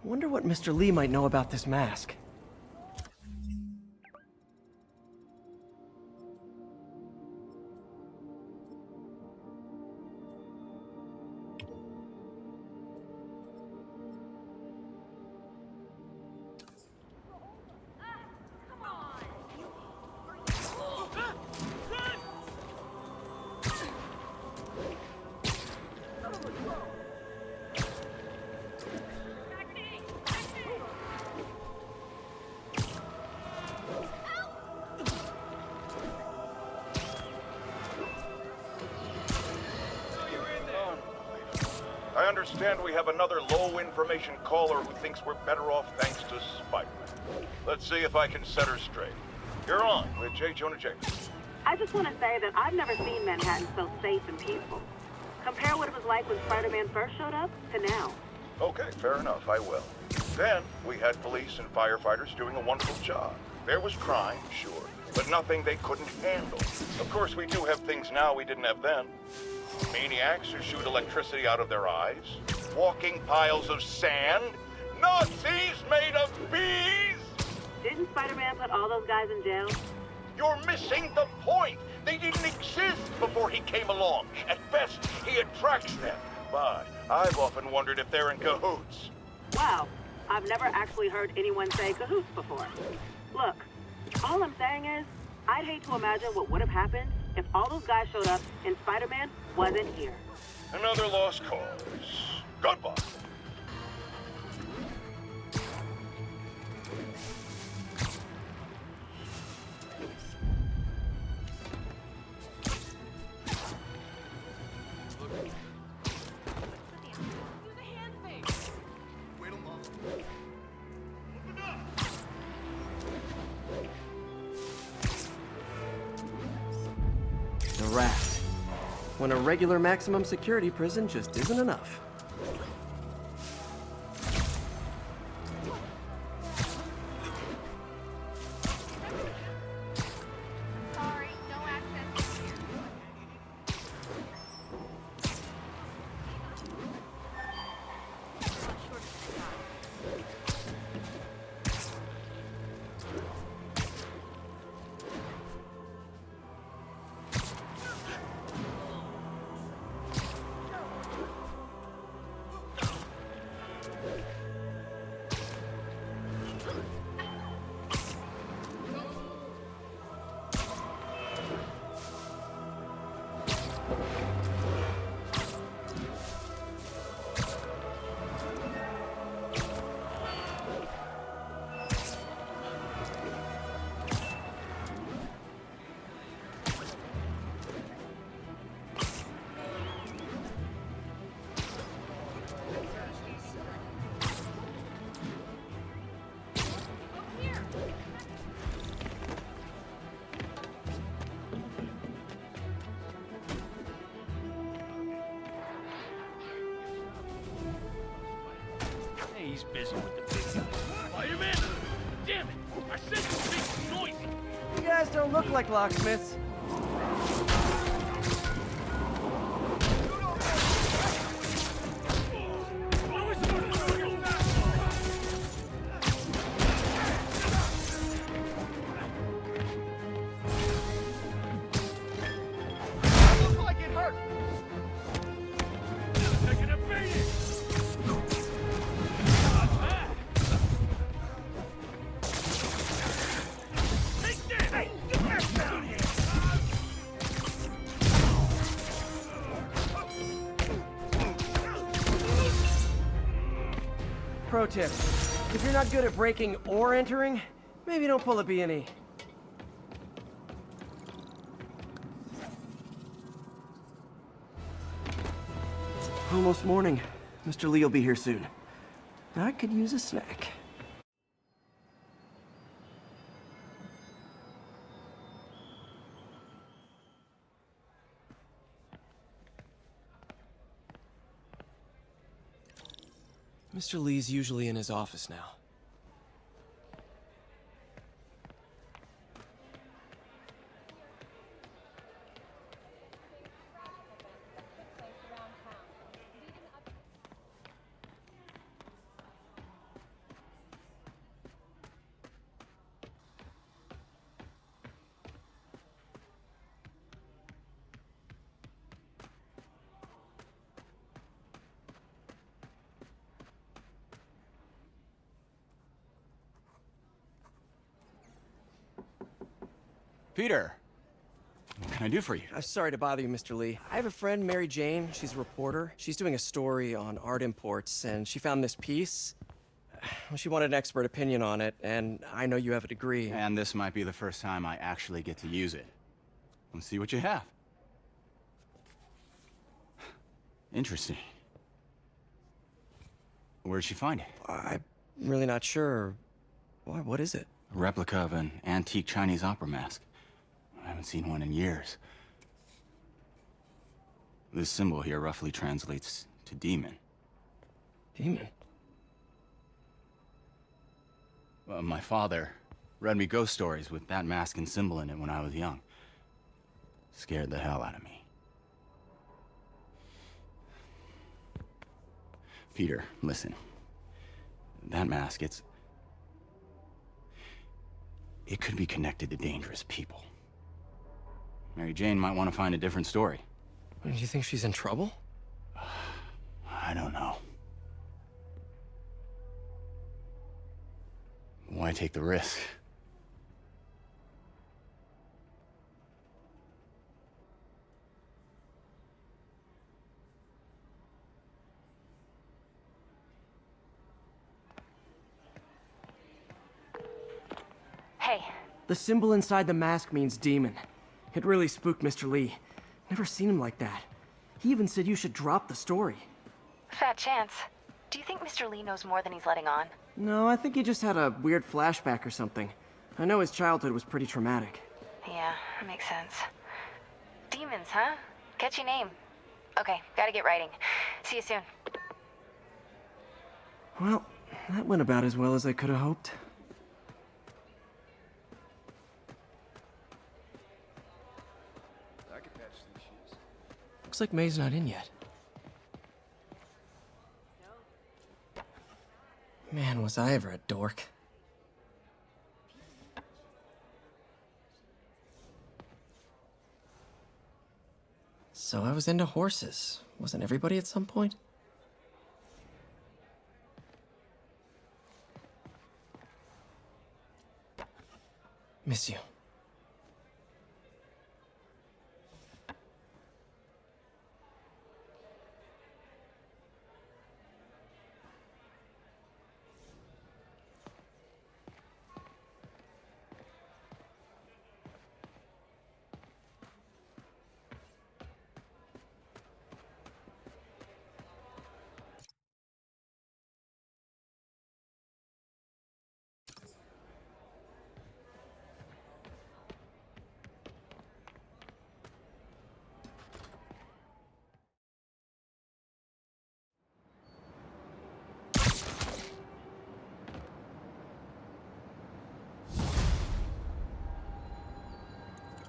Wonder what Mr. Lee might know about this mask. I understand we have another low-information caller who thinks we're better off thanks to Spider-Man. Let's see if I can set her straight. You're on with J. Jonah Jameson. I just want to say that I've never seen Manhattan so safe and peaceful. Compare what it was like when Spider-Man first showed up to now. Okay, fair enough, I will. Then, we had police and firefighters doing a wonderful job. There was crime, sure, but nothing they couldn't handle. Of course, we do have things now we didn't have then. Maniacs who shoot electricity out of their eyes, walking piles of sand, Nazis made of bees! Didn't Spider-Man put all those guys in jail? You're missing the point! They didn't exist before he came along. At best, he attracts them. But I've often wondered if they're in cahoots. Wow, I've never actually heard anyone say cahoots before. Look, all I'm saying is, I'd hate to imagine what would have happened if all those guys showed up and Spider-Man wasn't here. Another lost cause. Goodbye. The Raft. When a regular maximum security prison just isn't enough. Sorry, no access here. He's busy with the big guy. Spider-Man? Damn it! I said you make some noise! You guys don't look like locksmiths. Looks like it hurt! Taking a beating! Take this! Hey, get that down here! Pro tip. If you're not good at breaking or entering, maybe don't pull a B&E. Almost morning. Mr. Lee will be here soon. I could use a snack. Mr. Lee's usually in his office now. Peter, what can I do for you? I'm sorry to bother you, Mr. Lee. I have a friend, Mary Jane. She's a reporter. She's doing a story on art imports, and she found this piece. Well, she wanted an expert opinion on it, and I know you have a degree. And this might be the first time I actually get to use it. Let's see what you have. Interesting. Where'd she find it? I'm really not sure. Why, what is it? A replica of an antique Chinese opera mask. I haven't seen one in years. This symbol here roughly translates to demon. Demon? My father read me ghost stories with that mask and symbol in it when I was young. Scared the hell out of me. Peter, listen. That mask, it could be connected to dangerous people. Mary Jane might want to find a different story. Do you think she's in trouble? I don't know. Why take the risk? Hey, The symbol inside the mask means demon. It really spooked Mr. Lee. Never seen him like that. He even said you should drop the story. fat chance. Do you think Mr. Lee knows more than he's letting on? No, I think he just had a weird flashback or something. I know his childhood was pretty traumatic. Yeah, that makes sense. Demons, huh? Catchy name. Okay, gotta get writing. See you soon. Well, that went about as well as I could have hoped. Looks like May's not in yet. Man, was I ever a dork. So I was into horses. Wasn't everybody at some point? Miss you.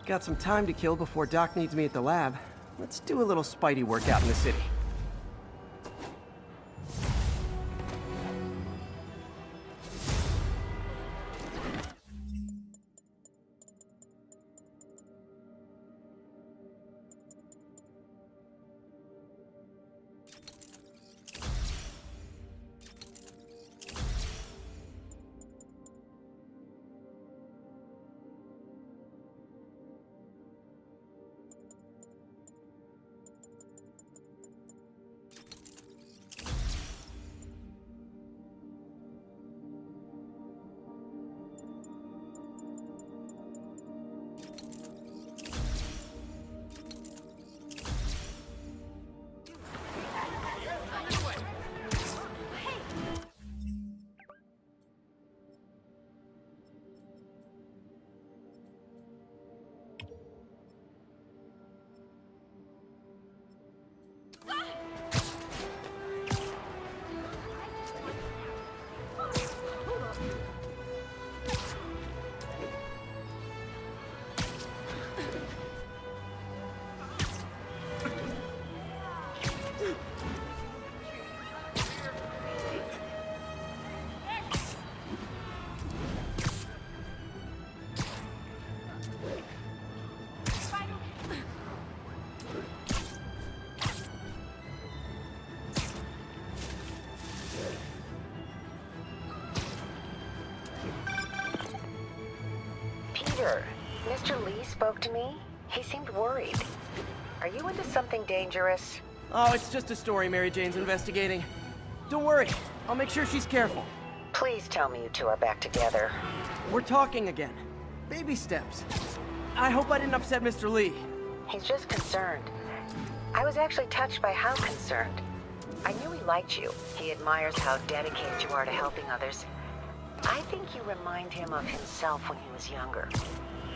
Got some time to kill before Doc needs me at the lab. Let's do a little Spidey workout in the city. Mr. Lee spoke to me. He seemed worried. Are you into something dangerous? Oh, it's just a story Mary Jane's investigating. Don't worry, I'll make sure she's careful. Please tell me you two are back together. We're talking again. Baby steps. I hope I didn't upset Mr. Lee. He's just concerned. I was actually touched by how concerned. I knew he liked you. He admires how dedicated you are to helping others. I think you remind him of himself when he was younger.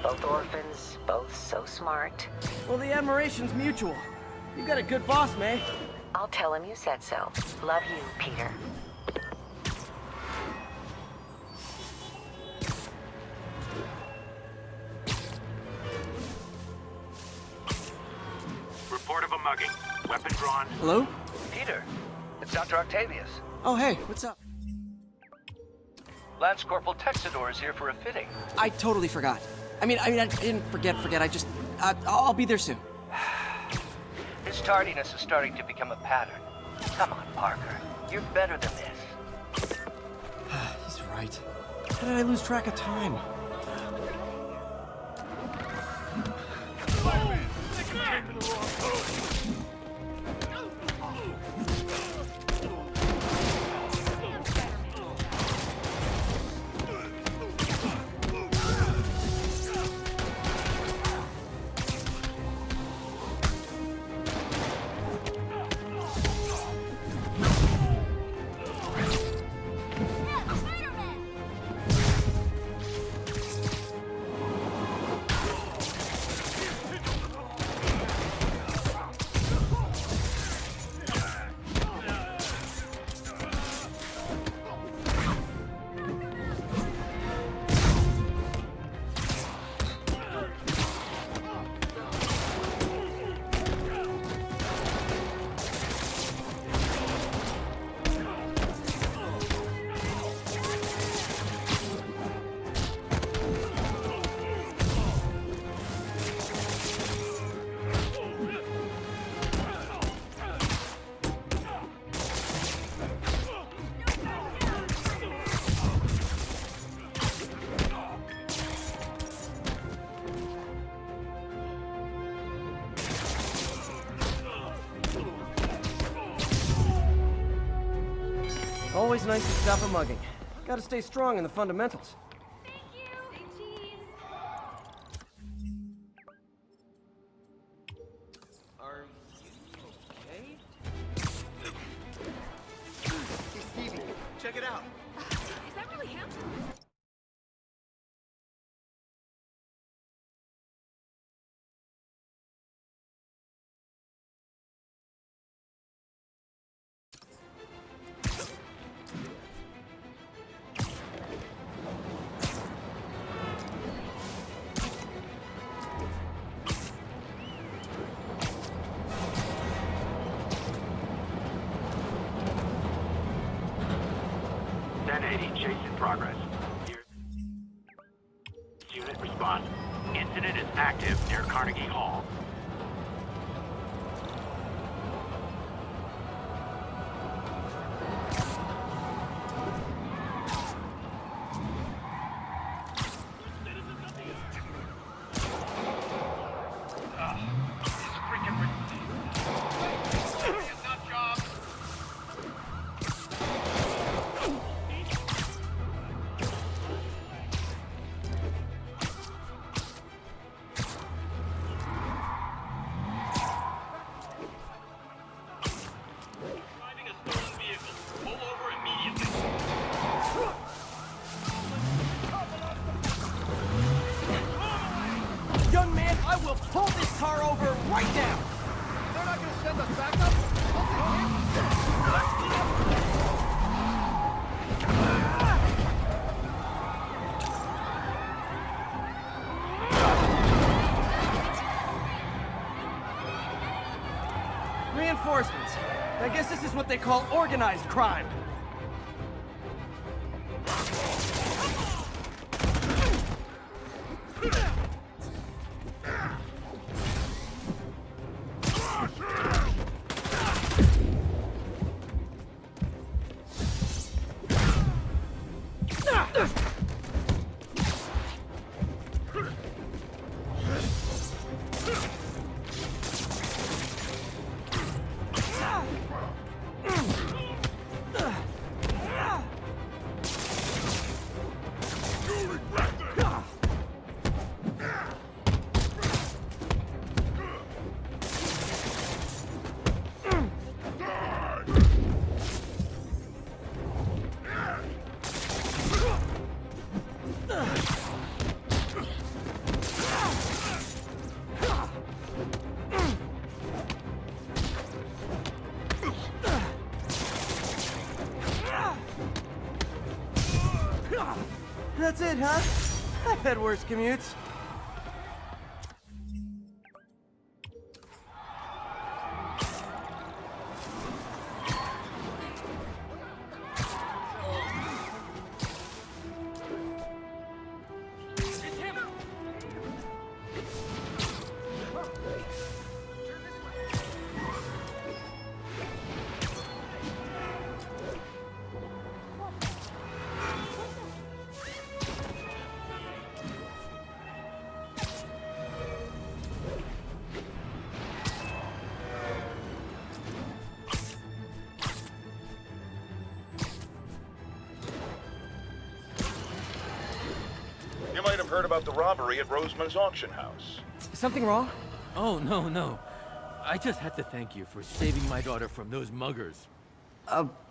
Both orphans, both so smart. Well, the admiration's mutual. You got a good boss, May. I'll tell him you said so. Love you, Peter. Report of a mugging. Weapon drawn. Hello? Peter, it's Dr. Octavius. Oh, hey, what's up? Lance Corporal Texador is here for a fitting. I totally forgot. I didn't forget. I just, I'll be there soon. His tardiness is starting to become a pattern. Come on, Parker. You're better than this. He's right. How did I lose track of time? Always nice to stop a mugging. Gotta stay strong in the fundamentals. Thank you. Say cheese. Are you okay? Hey, Stevie, check it out. Is that really him? Chase in progress. Unit respond. Incident is active near Carnegie Hall. Young man, I will pull this car over right now! They're not gonna send us back up? Reinforcements. I guess this is what they call organized crime. That's it, huh? I've had worse commutes. You might have heard about the robbery at Roseman's auction house. Something wrong? Oh, no. I just had to thank you for saving my daughter from those muggers.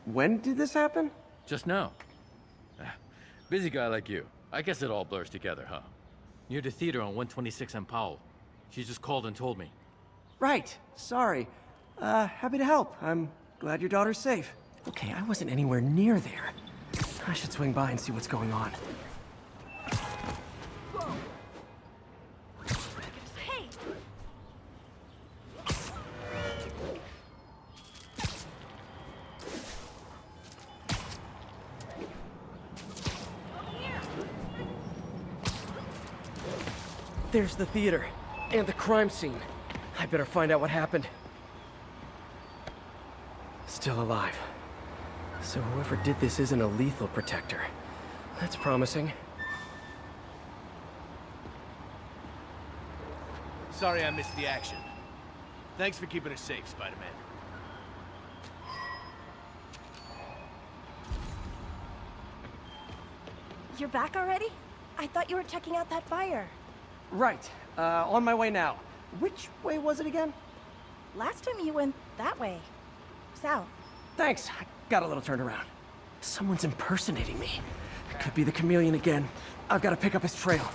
When did this happen? Just now. Busy guy like you. I guess it all blurs together, huh? Near the theater on 126 and Powell. She just called and told me. Right. Sorry. Happy to help. I'm glad your daughter's safe. Okay, I wasn't anywhere near there. I should swing by and see what's going on. Hey! There's the theater. And the crime scene. I better find out what happened. Still alive. So whoever did this isn't a lethal protector. That's promising. Sorry I missed the action. Thanks for keeping us safe, Spider-Man. You're back already? I thought you were checking out that fire. Right. On my way now. Which way was it again? Last time you went that way. South. Thanks. I got a little turned around. Someone's impersonating me. Could be the chameleon again. I've got to pick up his trail.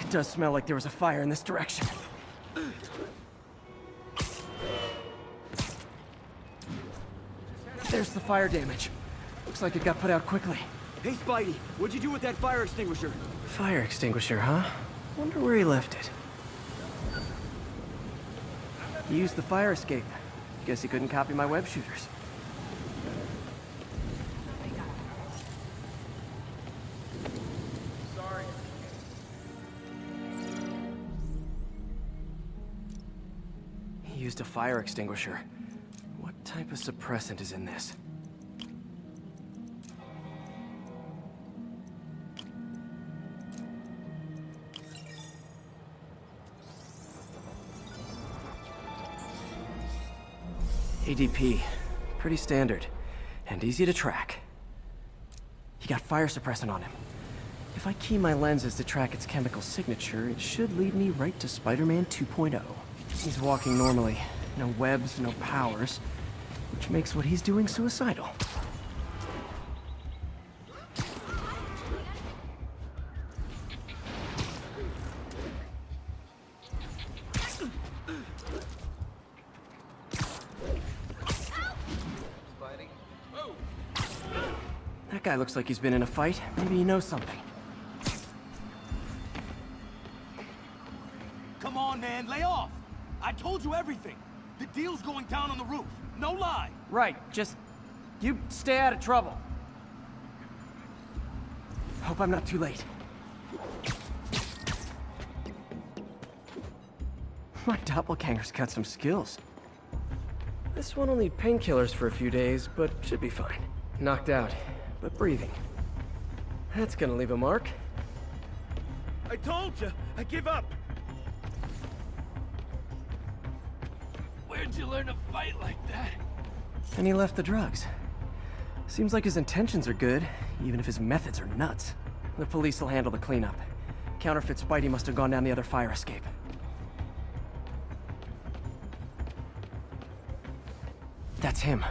It does smell like there was a fire in this direction. There's the fire damage. Looks like it got put out quickly. Hey, Spidey, what'd you do with that fire extinguisher? Fire extinguisher, huh? Wonder where he left it. He used the fire escape. Guess he couldn't copy my web shooters. Sorry. He used a fire extinguisher. What type of suppressant is in this? ADP. Pretty standard. And easy to track. He got fire suppressant on him. If I key my lenses to track its chemical signature, it should lead me right to Spider-Man 2.0. He's walking normally. No webs, no powers. Which makes what he's doing suicidal. That guy looks like he's been in a fight. Maybe he knows something. Come on, man, lay off! I told you everything. The deal's going down on the roof. No lie. Right, just... you stay out of trouble. Hope I'm not too late. My doppelganger's got some skills. This one will need painkillers for a few days, but should be fine. Knocked out, but breathing. That's gonna leave a mark. I told you, I give up. Where'd you learn to fight like that? And he left the drugs. Seems like his intentions are good, even if his methods are nuts. The police will handle the cleanup. Counterfeit Spidey must have gone down the other fire escape. That's him.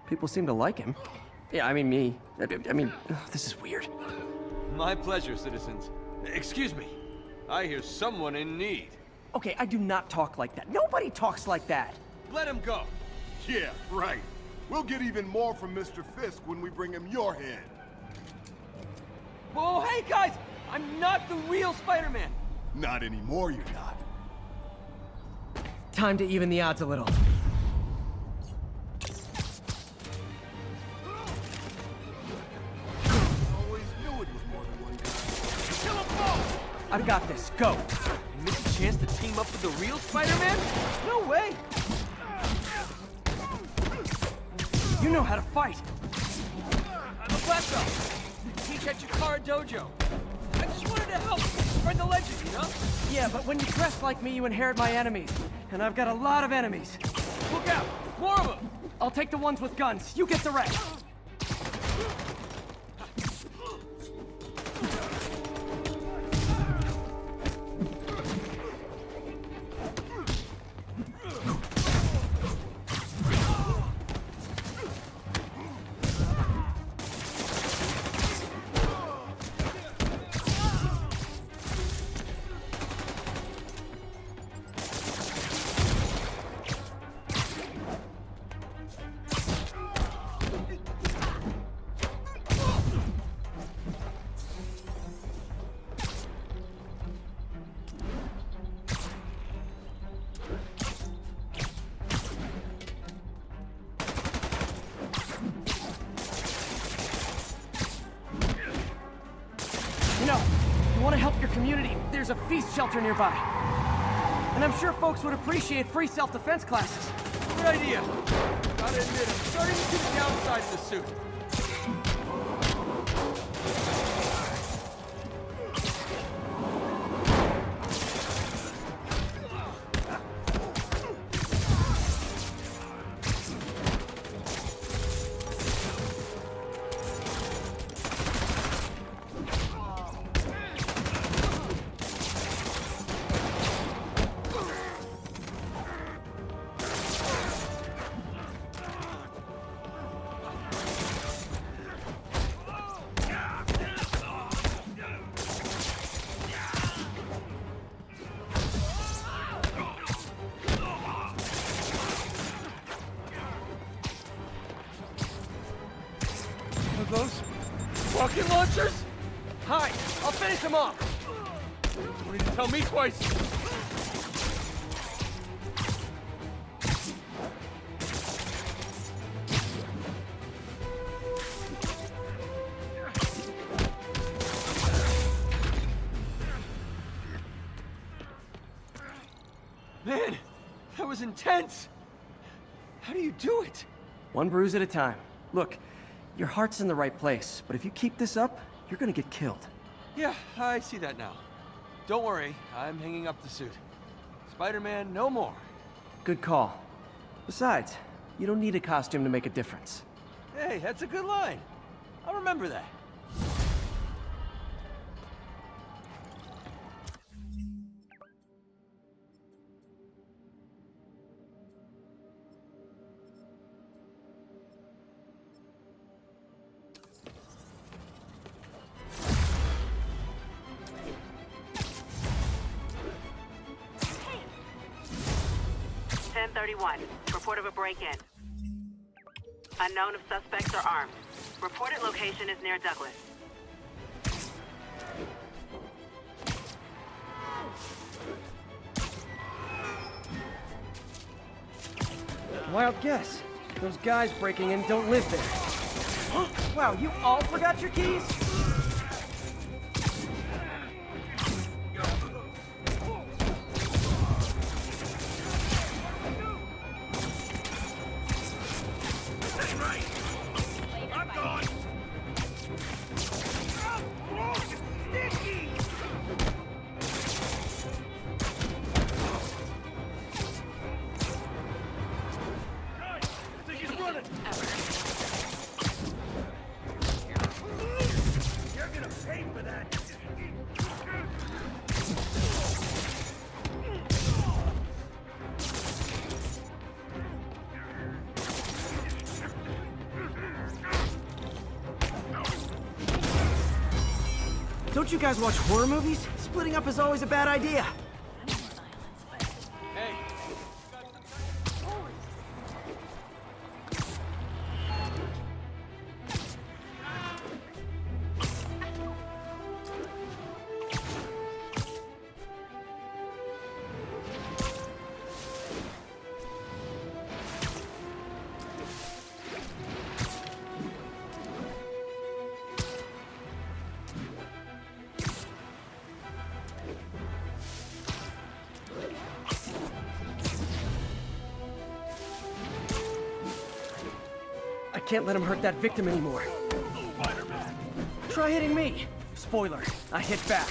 People seem to like him. Yeah, I mean me. I mean, this is weird. My pleasure, citizens. Excuse me. I hear someone in need. Okay, I do not talk like that. Nobody talks like that. Let him go. Yeah, right. We'll get even more from Mr. Fisk when we bring him your head. Whoa, hey guys! I'm not the real Spider-Man! Not anymore, you're not. Time to even the odds a little. Always knew it was more than one guy. Kill them both! I've got this. Go. You miss a chance to team up with the real Spider-Man? No way! You know how to fight. I'm a black belt. Teach at Chikara Dojo. I just wanted to help. Spread the legend, you know? Yeah, but when you dress like me, you inherit my enemies. And I've got a lot of enemies. Look out! More of them! I'll take the ones with guns. You get the rest. You want to help your community, there's a feast shelter nearby. And I'm sure folks would appreciate free self-defense classes. Good idea. Gotta admit, I'm starting to see the downside of the suit. Those rocket launchers? Hi, I'll finish him off. Don't need to tell me twice. Man, that was intense. How do you do it? One bruise at a time. Look, your heart's in the right place, but if you keep this up, you're gonna get killed. Yeah, I see that now. Don't worry, I'm hanging up the suit. Spider-Man, no more. Good call. Besides, you don't need a costume to make a difference. Hey, that's a good line. I'll remember that. Report of a break-in. Unknown if suspects are armed. Reported location is near Douglas. Wild guess. Those guys breaking in don't live there. Wow, you all forgot your keys? Don't you guys watch horror movies? Splitting up is always a bad idea. I can't let him hurt that victim anymore. Try hitting me! Spoiler, I hit back.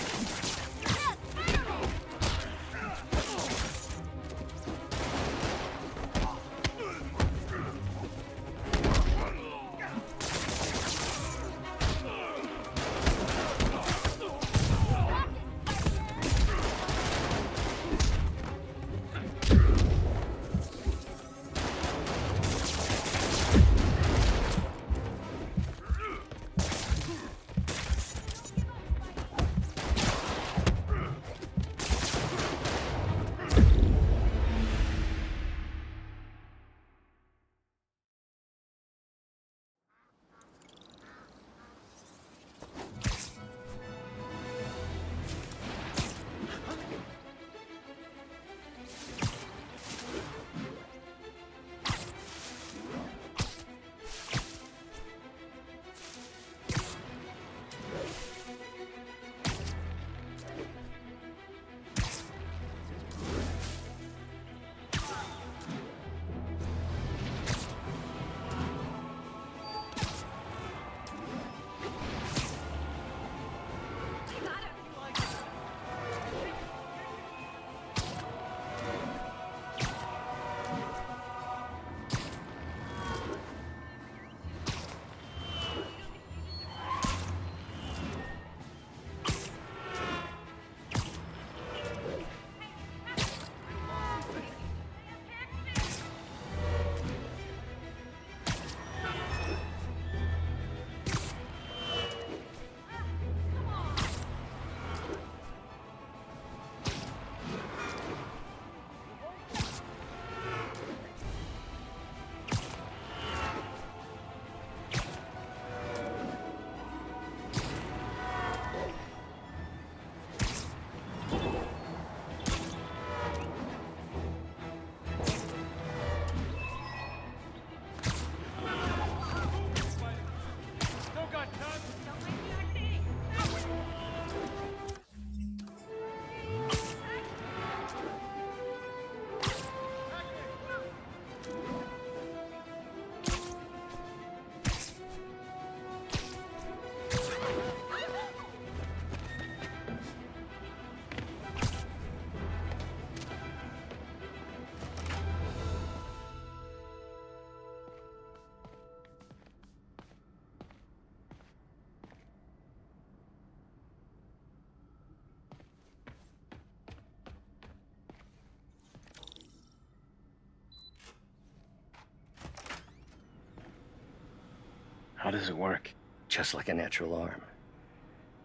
How does it work? Just like a natural arm.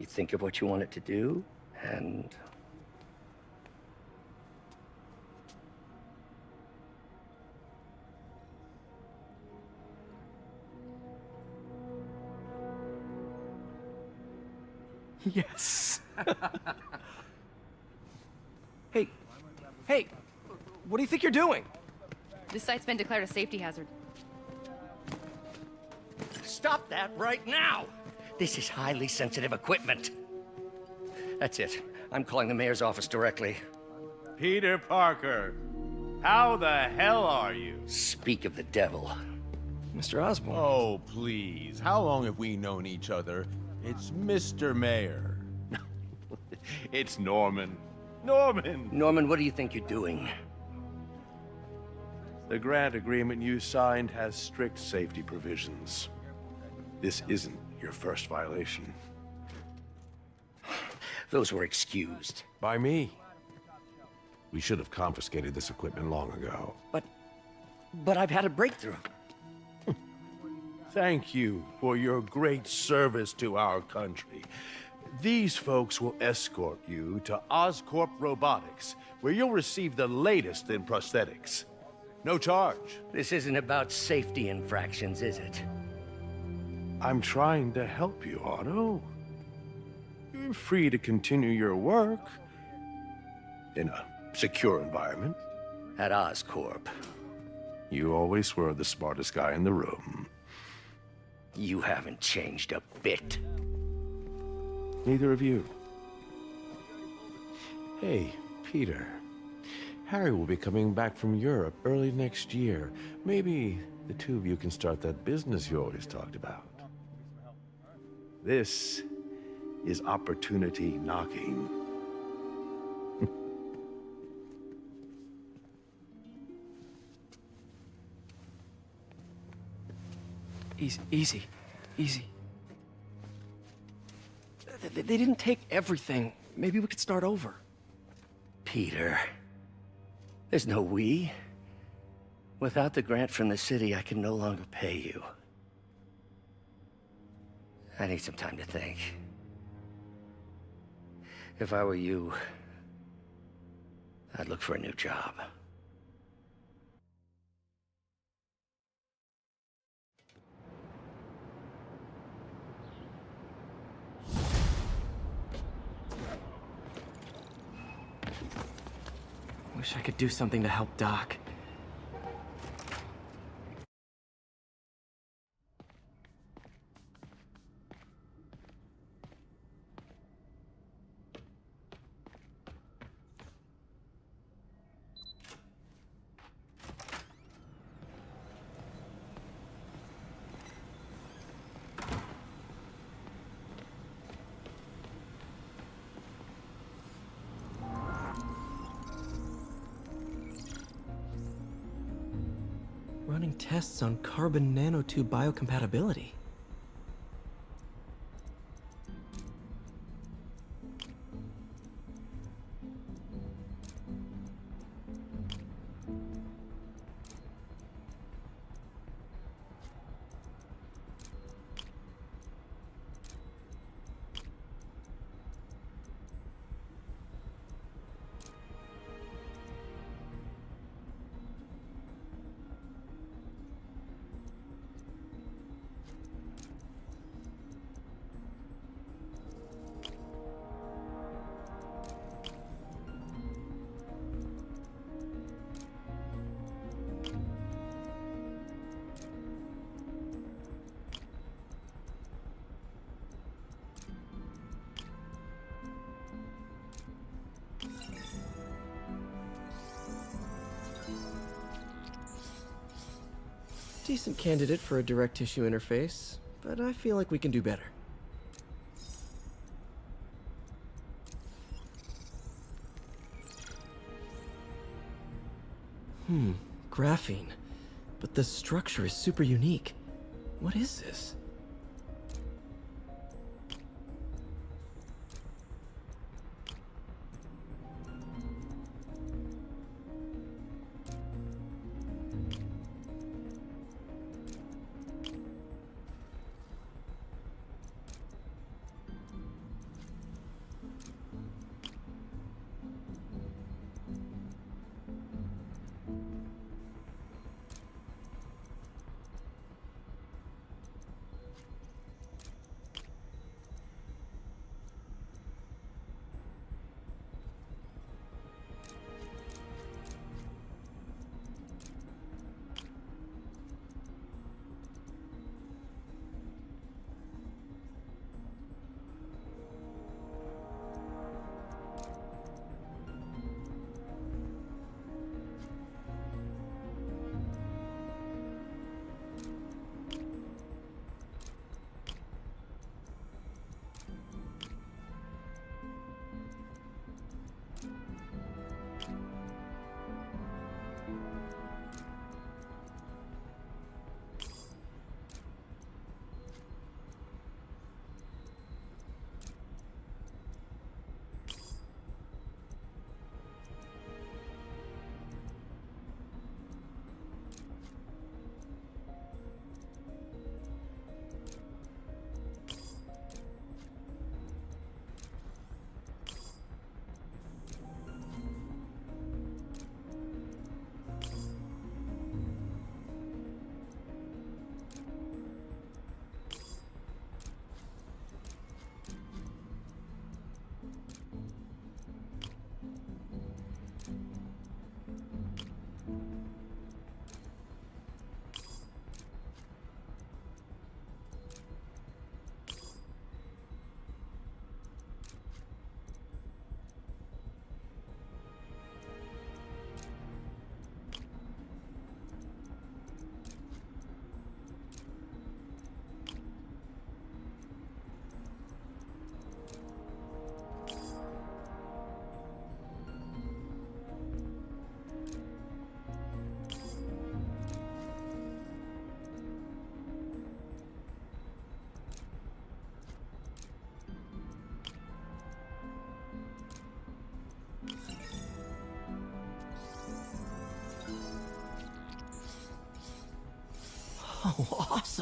You think of what you want it to do, and... Yes! Hey, what do you think you're doing? This site's been declared a safety hazard. Stop that right now! This is highly sensitive equipment. That's it. I'm calling the mayor's office directly. Peter Parker, how the hell are you? Speak of the devil. Mr. Osborn. Oh, please. How long have we known each other? It's Mr. Mayor. It's Norman. Norman! Norman, what do you think you're doing? The grant agreement you signed has strict safety provisions. This isn't your first violation. Those were excused. By me. We should have confiscated this equipment long ago. But I've had a breakthrough. Thank you for your great service to our country. These folks will escort you to Oscorp Robotics, where you'll receive the latest in prosthetics. No charge. This isn't about safety infractions, is it? I'm trying to help you, Otto. You're free to continue your work in a secure environment. At Oscorp. You always were the smartest guy in the room. You haven't changed a bit. Neither of you. Hey, Peter. Harry will be coming back from Europe early next year. Maybe the two of you can start that business you always talked about. This is opportunity knocking. Easy. They didn't take everything. Maybe we could start over. Peter, there's no we. Without the grant from the city, I can no longer pay you. I need some time to think. If I were you, I'd look for a new job. Wish I could do something to help Doc. Running tests on carbon nanotube biocompatibility. Decent candidate for a direct tissue interface, but I feel like we can do better. Graphene. But the structure is super unique. What is this?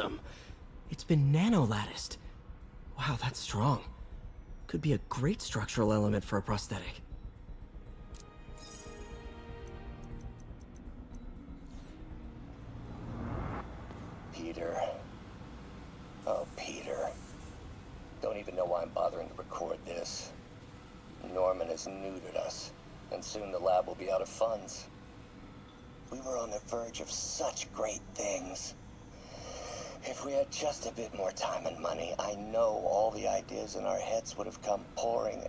awesome! It's been nano-latticed. Wow, that's strong. Could be a great structural element for a prosthetic. Peter. Oh, Peter. Don't even know why I'm bothering to record this. Norman has neutered us, and soon the lab will be out of funds. We were on the verge of such great things. If we had just a bit more time and money, I know all the ideas in our heads would have come pouring.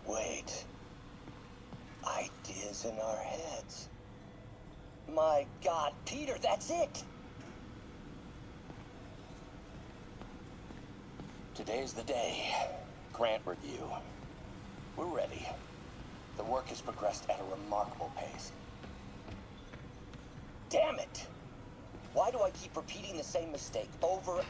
Wait. Ideas in our heads. My God, Peter, that's it! Today's the day. Grant review. We're ready. The work has progressed at a remarkable pace. Damn it! Why do I keep repeating the same mistake over?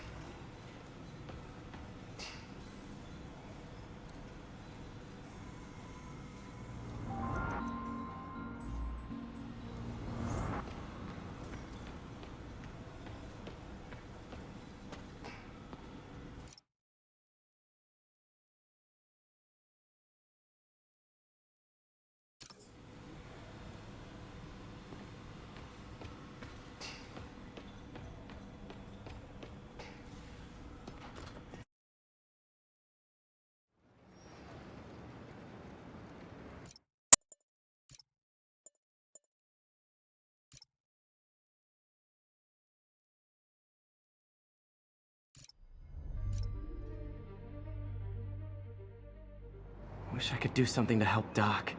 Wish I could do something to help Doc.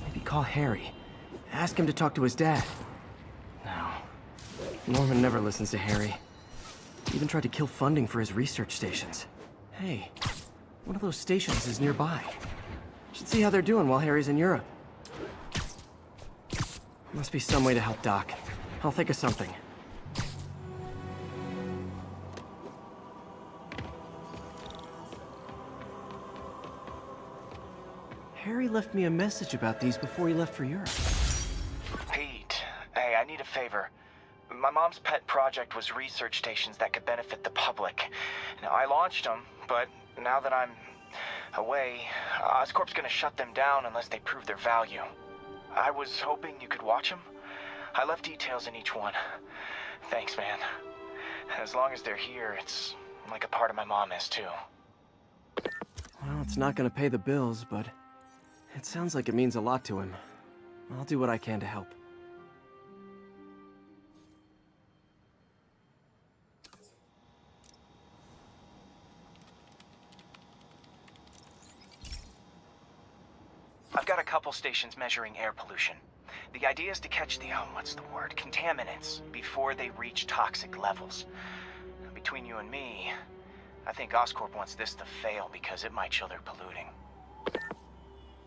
Maybe call Harry. Ask him to talk to his dad. No. Norman never listens to Harry. He even tried to kill funding for his research stations. Hey, one of those stations is nearby. Should see how they're doing while Harry's in Europe. Must be some way to help Doc. I'll think of something. Harry left me a message about these before he left for Europe. Pete, hey, I need a favor. My mom's pet project was research stations that could benefit the public. Now, I launched them, but now that I'm away, Oscorp's gonna shut them down unless they prove their value. I was hoping you could watch them. I left details in each one. Thanks, man. As long as they're here, it's like a part of my mom is, too. Well, it's not gonna pay the bills, but it sounds like it means a lot to him. I'll do what I can to help. I've got a couple stations measuring air pollution. The idea is to catch the, contaminants before they reach toxic levels. Between you and me, I think Oscorp wants this to fail because it might show they're polluting.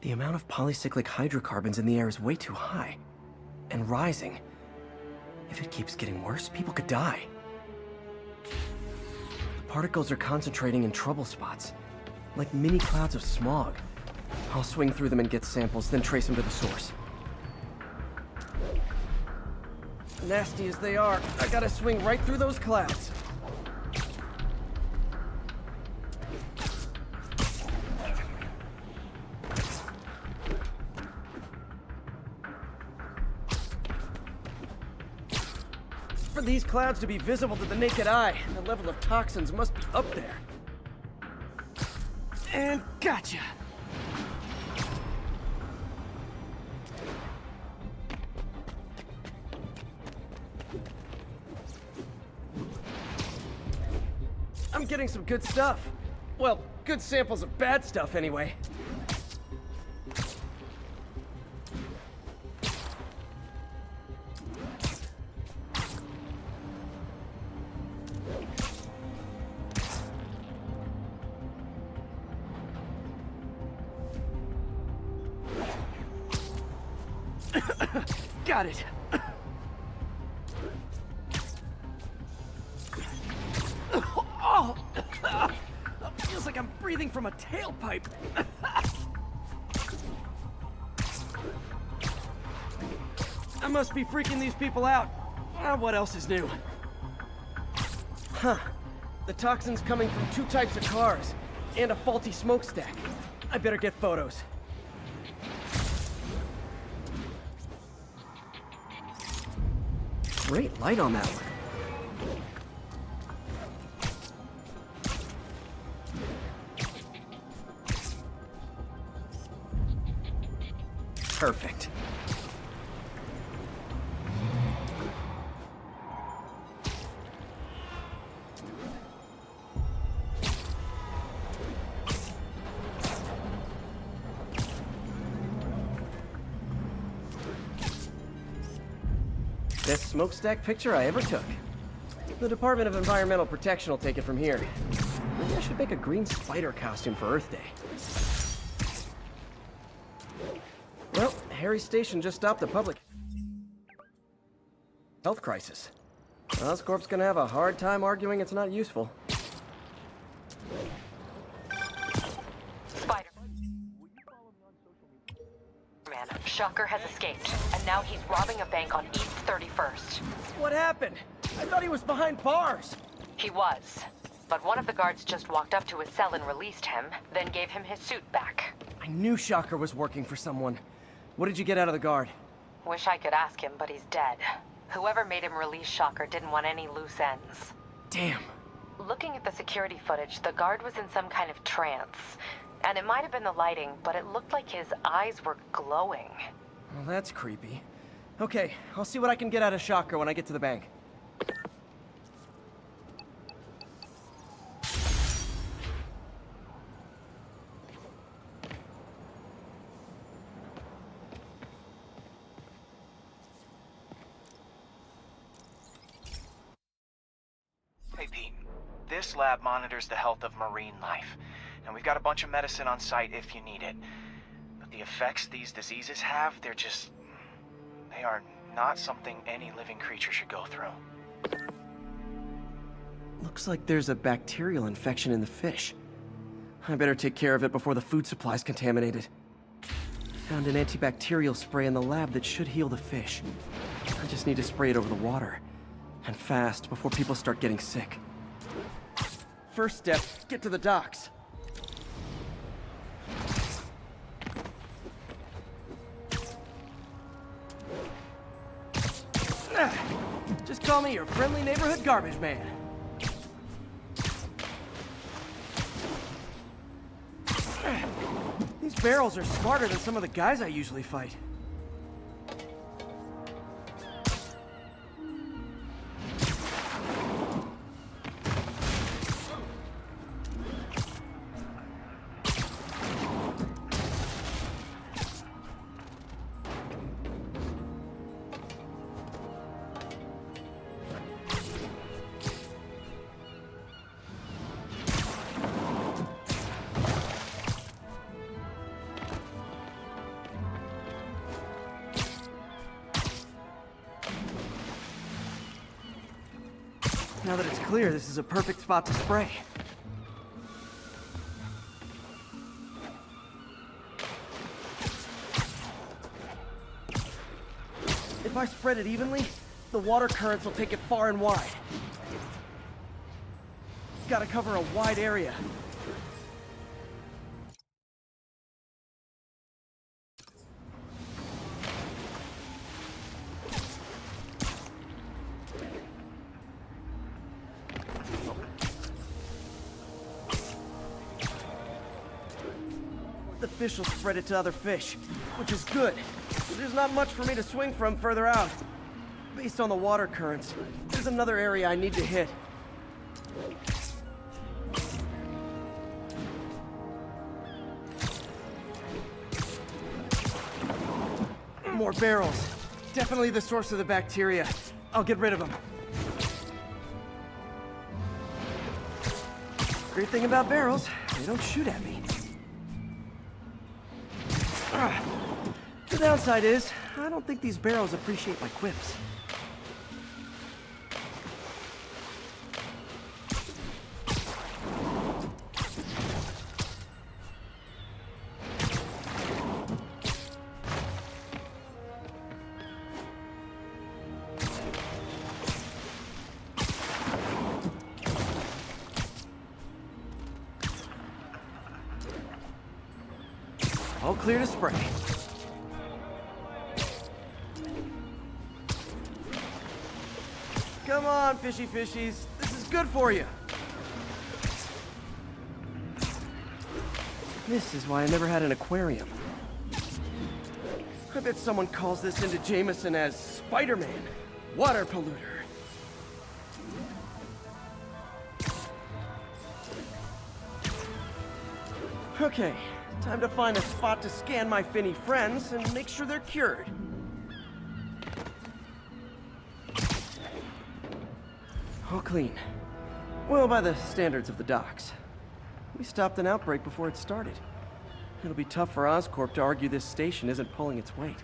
The amount of polycyclic hydrocarbons in the air is way too high. And rising. If it keeps getting worse, people could die. The particles are concentrating in trouble spots, like mini clouds of smog. I'll swing through them and get samples, then trace them to the source. Nasty as they are, I gotta swing right through those clouds. For these clouds to be visible to the naked eye, the level of toxins must be up there. And gotcha! I'm getting some good stuff. Well, good samples of bad stuff, anyway. Got it. Oh, feels like I'm breathing from a tailpipe. I must be freaking these people out. What else is new? Huh. The toxin's coming from 2 types of cars, and a faulty smokestack. I better get photos. Great light on that one. Perfect. Best smokestack picture I ever took. The Department of Environmental Protection will take it from here. Maybe I should make a green spider costume for Earth Day. Well, Harry Station just stopped a public health crisis. Oscorp's gonna have a hard time arguing it's not useful. Spider-Man, Shocker has escaped, and now he's robbing a bank on East 31st. What happened? I thought he was behind bars. He was, but one of the guards just walked up to his cell and released him, then gave him his suit back. I knew Shocker was working for someone. What did you get out of the guard? Wish I could ask him, but he's dead. Whoever made him release Shocker didn't want any loose ends. Damn. Looking at the security footage, the guard was in some kind of trance. And it might have been the lighting, but it looked like his eyes were glowing. Well, that's creepy. Okay, I'll see what I can get out of Shocker when I get to the bank. Hey, Pete. This lab monitors the health of marine life, and we've got a bunch of medicine on site if you need it. But the effects these diseases have, they are not something any living creature should go through. Looks like there's a bacterial infection in the fish. I better take care of it before the food supply's contaminated. Found an antibacterial spray in the lab that should heal the fish. I just need to spray it over the water. And fast, before people start getting sick. First step, get to the docks. Just call me your friendly neighborhood garbage man. These barrels are smarter than some of the guys I usually fight. Now that it's clear, this is a perfect spot to spray. If I spread it evenly, the water currents will take it far and wide. Gotta cover a wide area. The fish will spread it to other fish, which is good. There's not much for me to swing from further out. Based on the water currents, there's another area I need to hit. More barrels. Definitely the source of the bacteria. I'll get rid of them. Great thing about barrels, they don't shoot at me. The downside is, I don't think these barrels appreciate my quips. All clear to spray. Come on, fishy fishies. This is good for you. This is why I never had an aquarium. I bet someone calls this into Jameson as Spider-Man, water polluter. Okay, time to find a spot to scan my finny friends and make sure they're cured. All clean. Well, by the standards of the docks. We stopped an outbreak before it started. It'll be tough for Oscorp to argue this station isn't pulling its weight.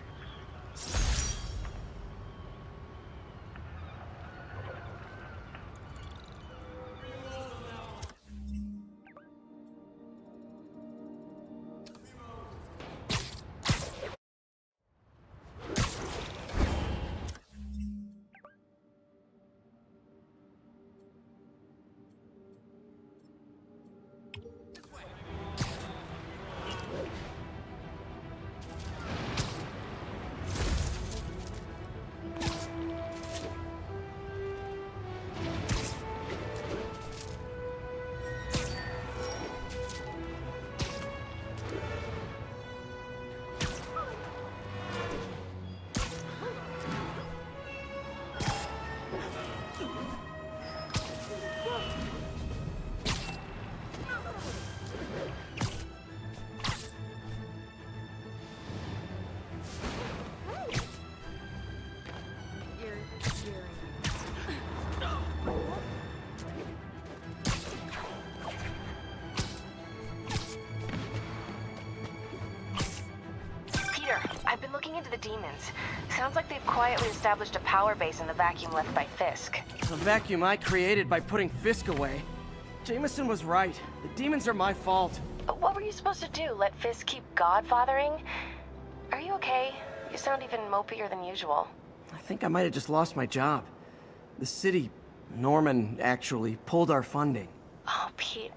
I've been looking into the demons. Sounds like they've quietly established a power base in the vacuum left by Fisk. A vacuum I created by putting Fisk away. Jameson was right. The demons are my fault. What were you supposed to do? Let Fisk keep godfathering? Are you okay? You sound even mopier than usual. I think I might have just lost my job. The city, Norman, actually, pulled our funding. Oh, Pete.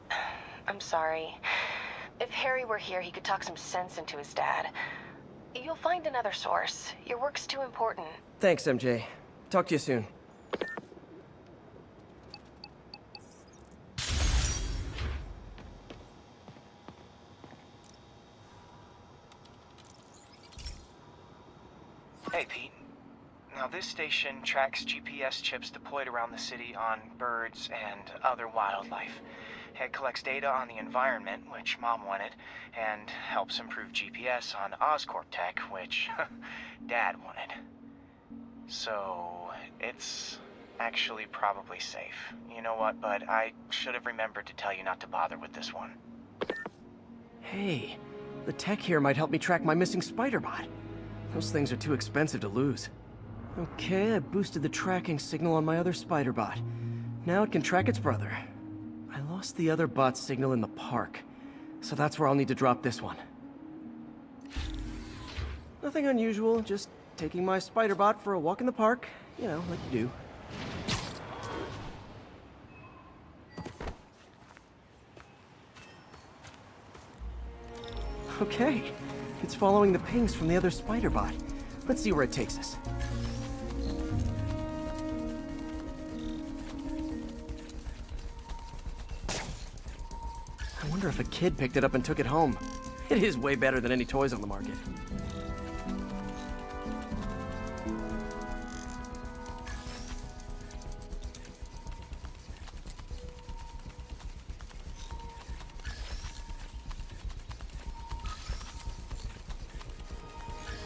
I'm sorry. If Harry were here, he could talk some sense into his dad. You'll find another source. Your work's too important. Thanks, MJ. Talk to you soon. Hey, Pete. Now, this station tracks GPS chips deployed around the city on birds and other wildlife. It collects data on the environment, which Mom wanted, and helps improve GPS on Oscorp tech, which Dad wanted. So, it's actually probably safe. You know what, bud? I should have remembered to tell you not to bother with this one. Hey, the tech here might help me track my missing Spider-Bot. Those things are too expensive to lose. Okay, I boosted the tracking signal on my other Spider-Bot. Now it can track its brother. I lost the other bot's signal in the park, so that's where I'll need to drop this one. Nothing unusual, just taking my Spider-Bot for a walk in the park, you know, like you do. Okay, it's following the pings from the other Spider-Bot. Let's see where it takes us. I wonder if a kid picked it up and took it home. It is way better than any toys on the market.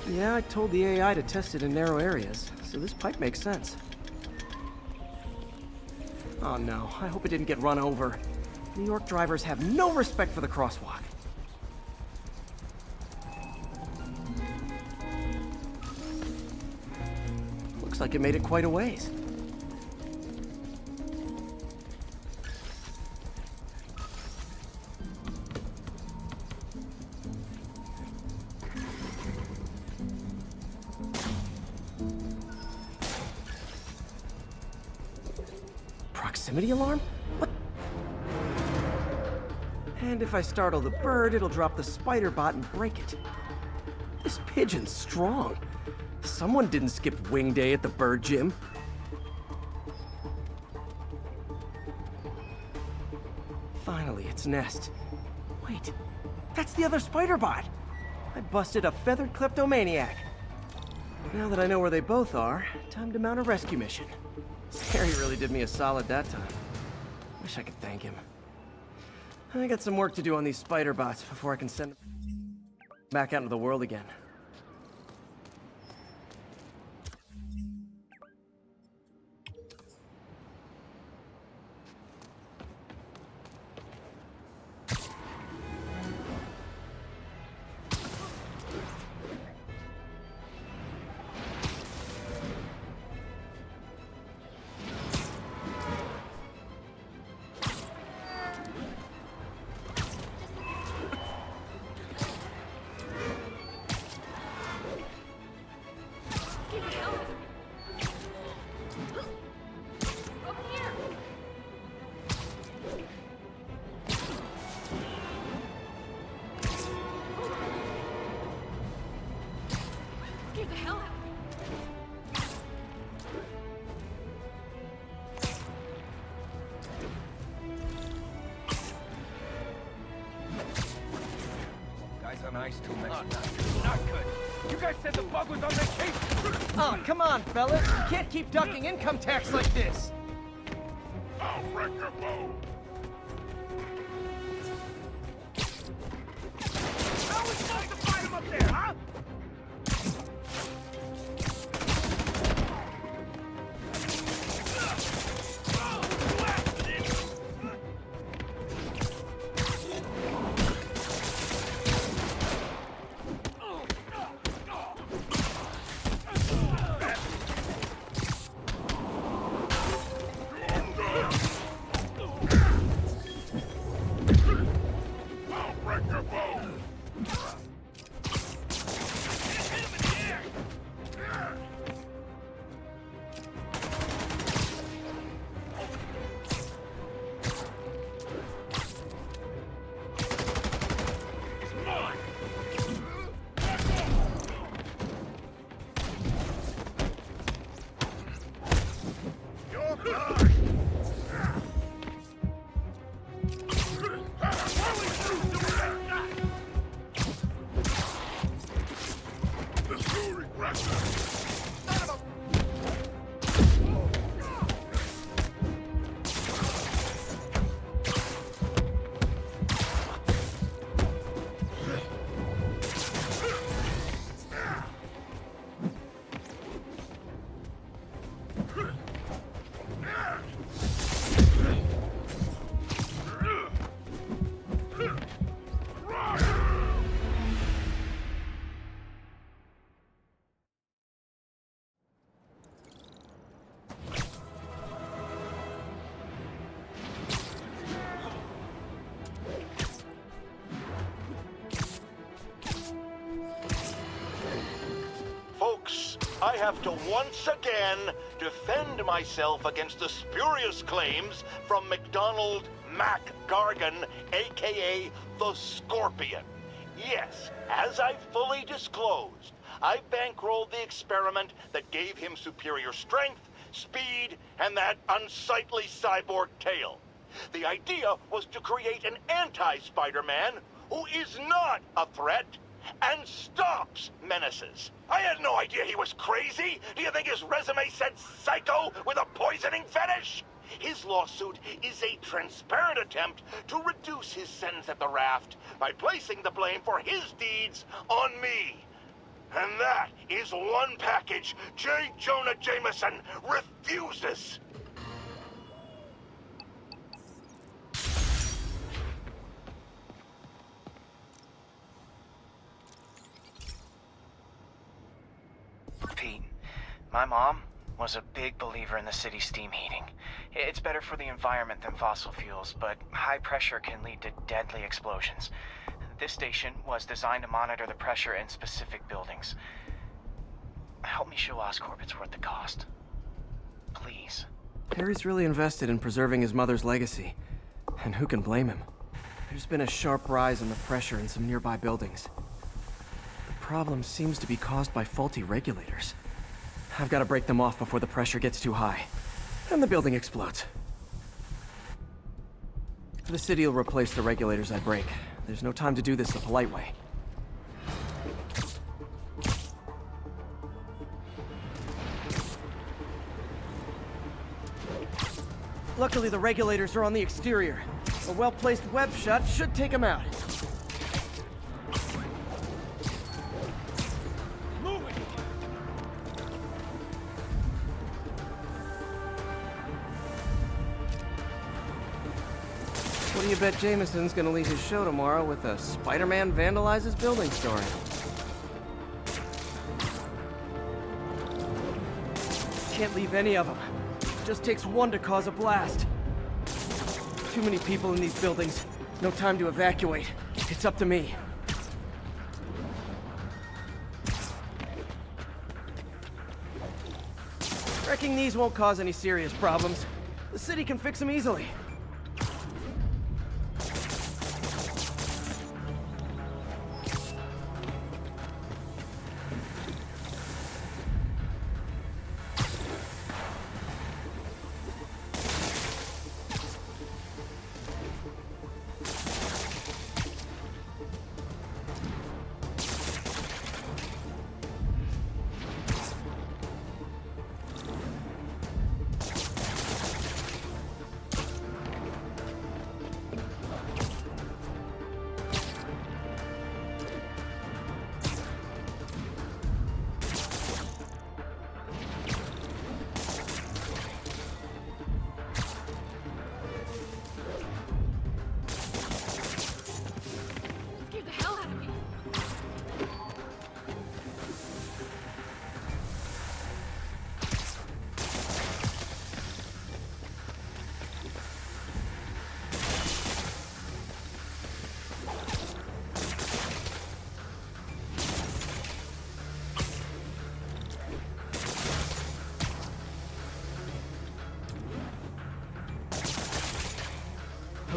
Yeah, I told the AI to test it in narrow areas, so this pipe makes sense. Oh no, I hope it didn't get run over. New York drivers have no respect for the crosswalk. Looks like it made it quite a ways. Proximity alarm? What? And if I startle the bird, it'll drop the spider bot and break it. This pigeon's strong. Someone didn't skip wing day at the bird gym. Finally, its nest. Wait, that's the other spider bot. I busted a feathered kleptomaniac. Now that I know where they both are, time to mount a rescue mission. Harry really did me a solid that time. Wish I could thank him. I got some work to do on these spider bots before I can send them back out into the world again. Not good. You guys said the bug was on vacation. Oh, come on, fellas. You can't keep ducking income tax like this. I'll wreck your boat. How are we supposed to fight him up there, huh? I have to once again defend myself against the spurious claims from McDonald Mac Gargan, aka the Scorpion. Yes, as I fully disclosed, I bankrolled the experiment that gave him superior strength, speed, and that unsightly cyborg tail. The idea was to create an anti-Spider-Man who is not a threat and stops menaces. I had no idea he was crazy. Do you think his resume said psycho with a poisoning fetish? His lawsuit is a transparent attempt to reduce his sentence at the raft by placing the blame for his deeds on me. And that is one package J. Jonah Jameson refuses. Pete, my mom was a big believer in the city's steam heating. It's better for the environment than fossil fuels, but high pressure can lead to deadly explosions. This station was designed to monitor the pressure in specific buildings. Help me show Oscorp it's worth the cost. Please. Harry's really invested in preserving his mother's legacy. And who can blame him? There's been a sharp rise in the pressure in some nearby buildings. The problem seems to be caused by faulty regulators. I've got to break them off before the pressure gets too high, and the building explodes. The city will replace the regulators I break. There's no time to do this the polite way. Luckily, the regulators are on the exterior. A well-placed web shot should take them out. What do you bet Jameson's gonna leave his show tomorrow with a Spider-Man vandalizes building story? Can't leave any of them. Just takes one to cause a blast. Too many people in these buildings. No time to evacuate. It's up to me. Wrecking these won't cause any serious problems. The city can fix them easily.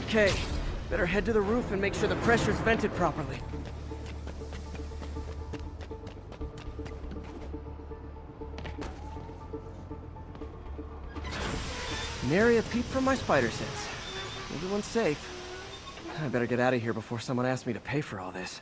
Okay, better head to the roof and make sure the pressure's vented properly. Nary a peep from my spider sense. Everyone's safe. I better get out of here before someone asks me to pay for all this.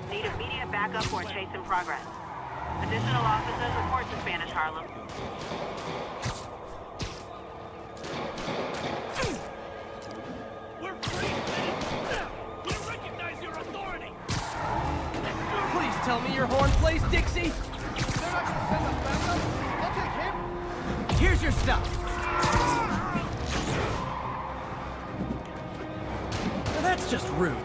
Need immediate backup for a chase in progress. Additional officers report to Spanish Harlem. We're free! We recognize your authority! Please tell me your horn plays, Dixie! They're not gonna send us backup! I'll take him! Here's your stuff! Now that's just rude.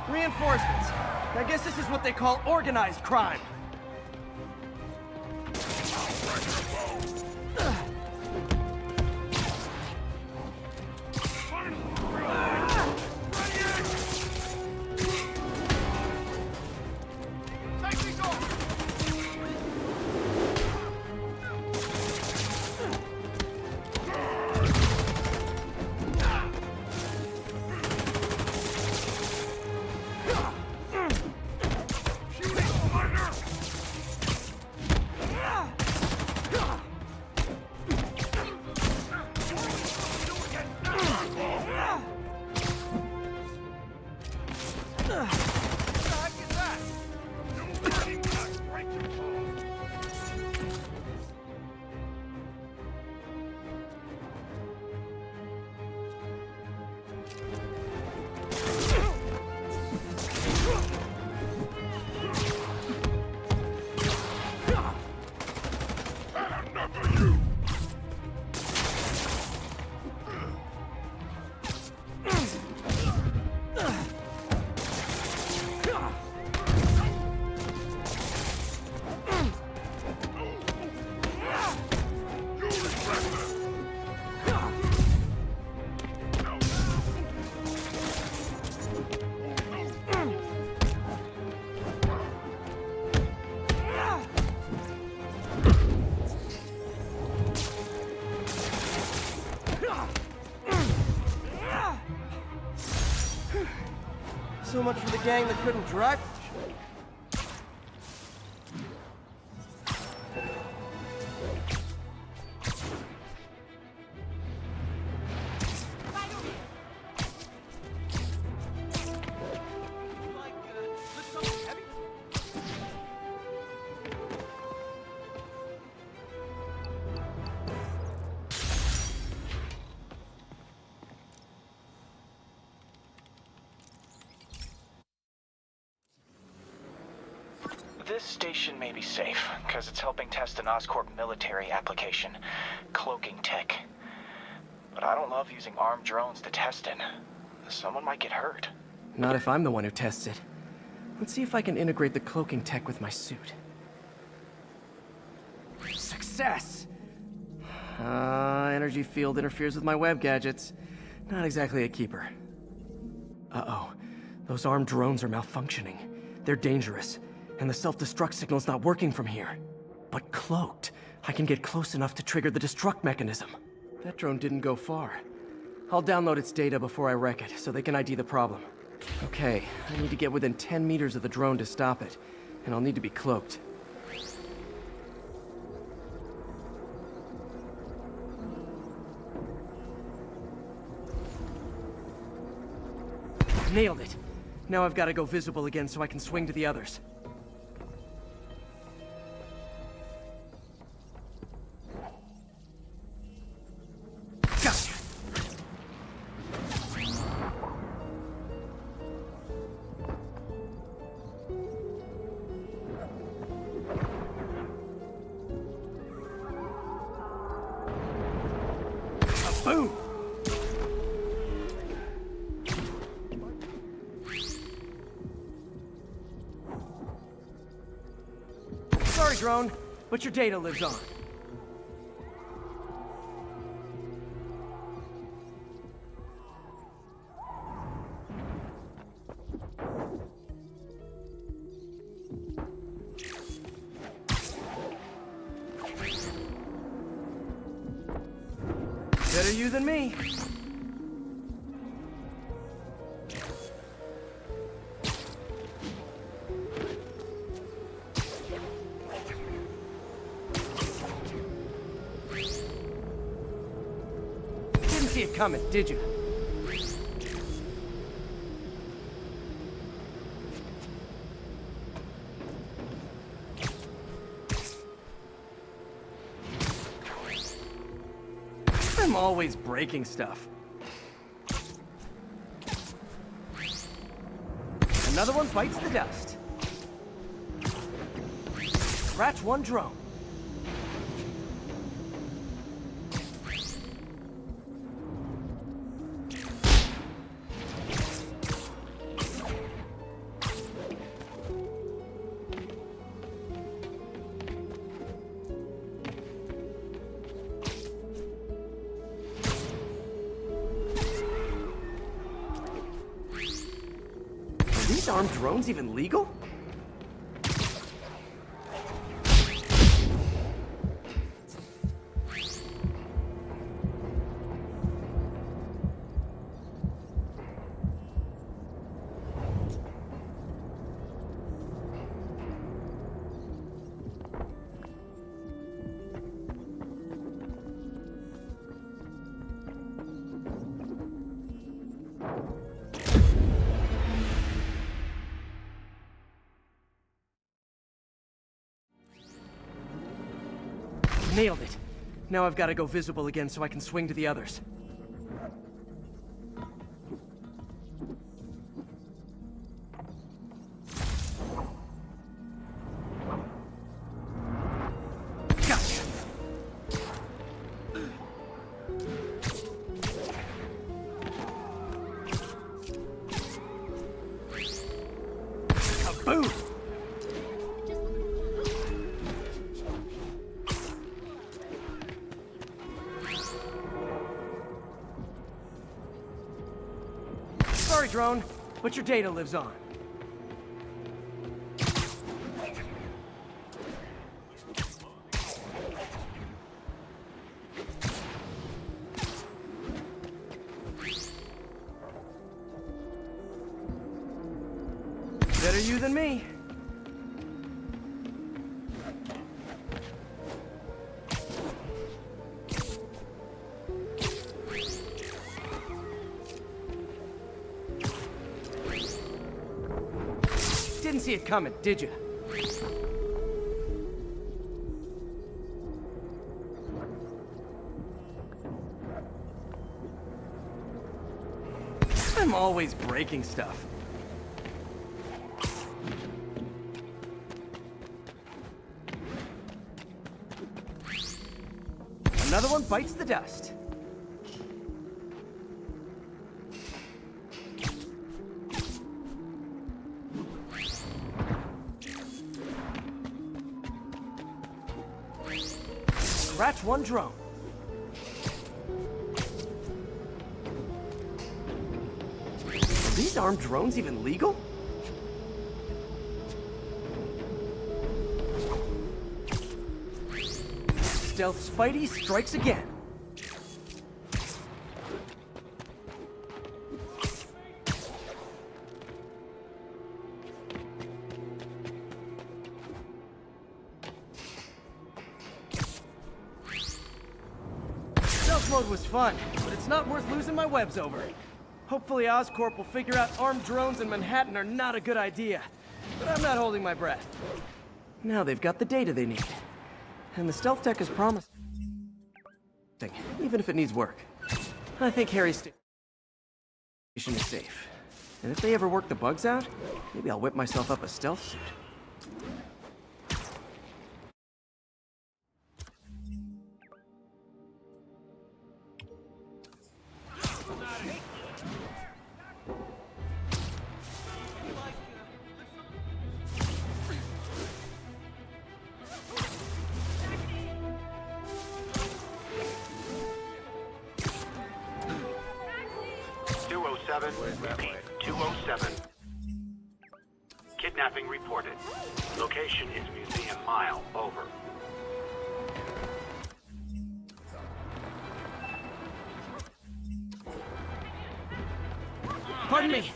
Reinforcements. I guess this is what they call organized crime. So much for the gang that couldn't drive. This station may be safe, because it's helping test an Oscorp military application, cloaking tech. But I don't love using armed drones to test it. Someone might get hurt. Not if I'm the one who tests it. Let's see if I can integrate the cloaking tech with my suit. Success! Energy field interferes with my web gadgets. Not exactly a keeper. Uh-oh. Those armed drones are malfunctioning. They're dangerous. And the self-destruct signal's not working from here. But cloaked, I can get close enough to trigger the destruct mechanism. That drone didn't go far. I'll download its data before I wreck it, so they can ID the problem. Okay, I need to get within 10 meters of the drone to stop it. And I'll need to be cloaked. Nailed it! Now I've got to go visible again so I can swing to the others. Gotcha! Boom! Sorry, drone, but your data lives on. Better you than me. Didn't see it coming, did you? I'm always breaking stuff. Another one bites the dust. Scratch one drone. Are these armed drones even legal? Nailed it. Now I've got to go visible again so I can swing to the others. Gotcha. Kaboom! Sorry, drone, but your data lives on. Better you than me. Didn't see it coming, did you? I'm always breaking stuff. Another one bites the dust. Scratch one drone. Are these armed drones even legal? Stealth Spidey strikes again. Stealth mode was fun, but it's not worth losing my webs over. Hopefully Oscorp will figure out armed drones in Manhattan are not a good idea. But I'm not holding my breath. Now they've got the data they need. And the stealth tech is promising, even if it needs work. I think Harry's station is safe. And if they ever work the bugs out, maybe I'll whip myself up a stealth suit. Repeat, 207. Kidnapping reported. Location is Museum Mile. Over. Pardon me.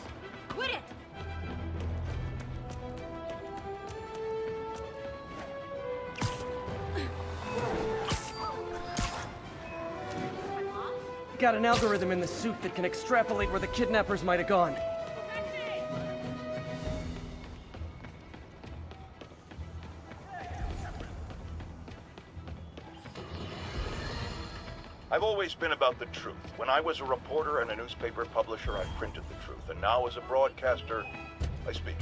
Quit it! Got an algorithm in the suit that can extrapolate where the kidnappers might have gone. I've always been about the truth. When I was a reporter and a newspaper publisher, I printed the truth. And now as a broadcaster, I speak.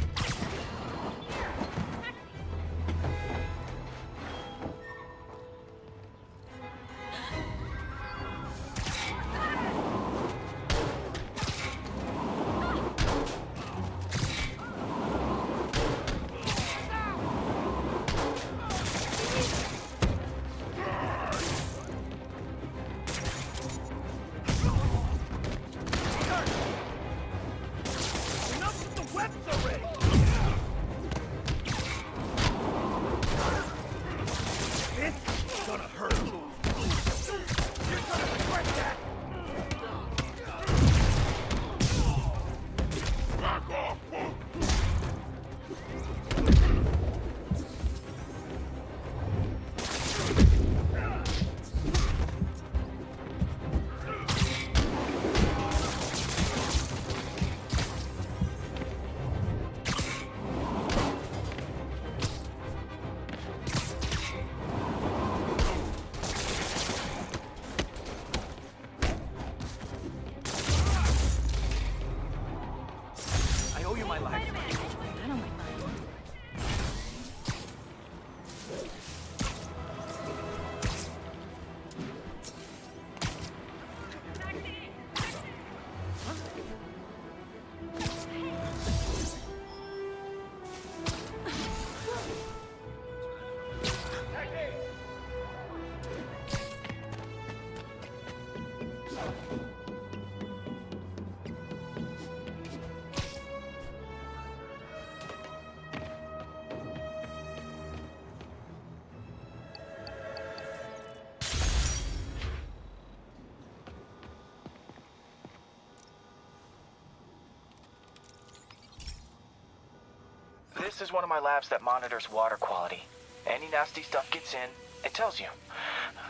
This is one of my labs that monitors water quality. Any nasty stuff gets in, it tells you.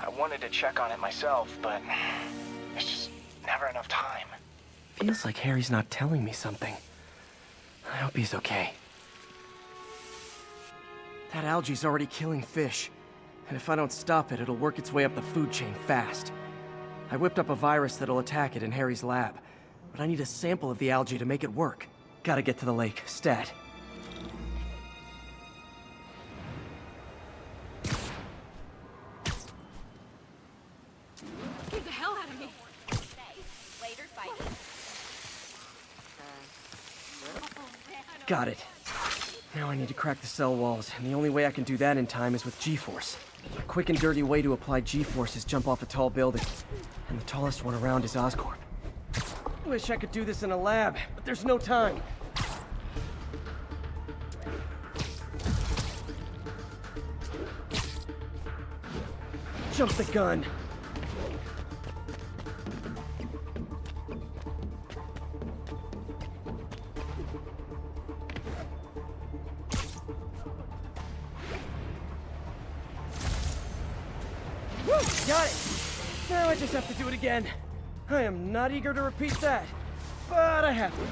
I wanted to check on it myself, but there's just never enough time. Feels like Harry's not telling me something. I hope he's okay. That algae's already killing fish. And if I don't stop it, it'll work its way up the food chain fast. I whipped up a virus that'll attack it in Harry's lab. But I need a sample of the algae to make it work. Gotta get to the lake, stat. Get the hell out of me. Later, fighting. Got it. Now I need to crack the cell walls, and the only way I can do that in time is with G-Force. A quick and dirty way to apply G-Force is jump off a tall building. And the tallest one around is Oscorp. Wish I could do this in a lab, but there's no time. Jump the gun. Woo! Got it! Now I just have to do it again. I am not eager to repeat that, but I have to.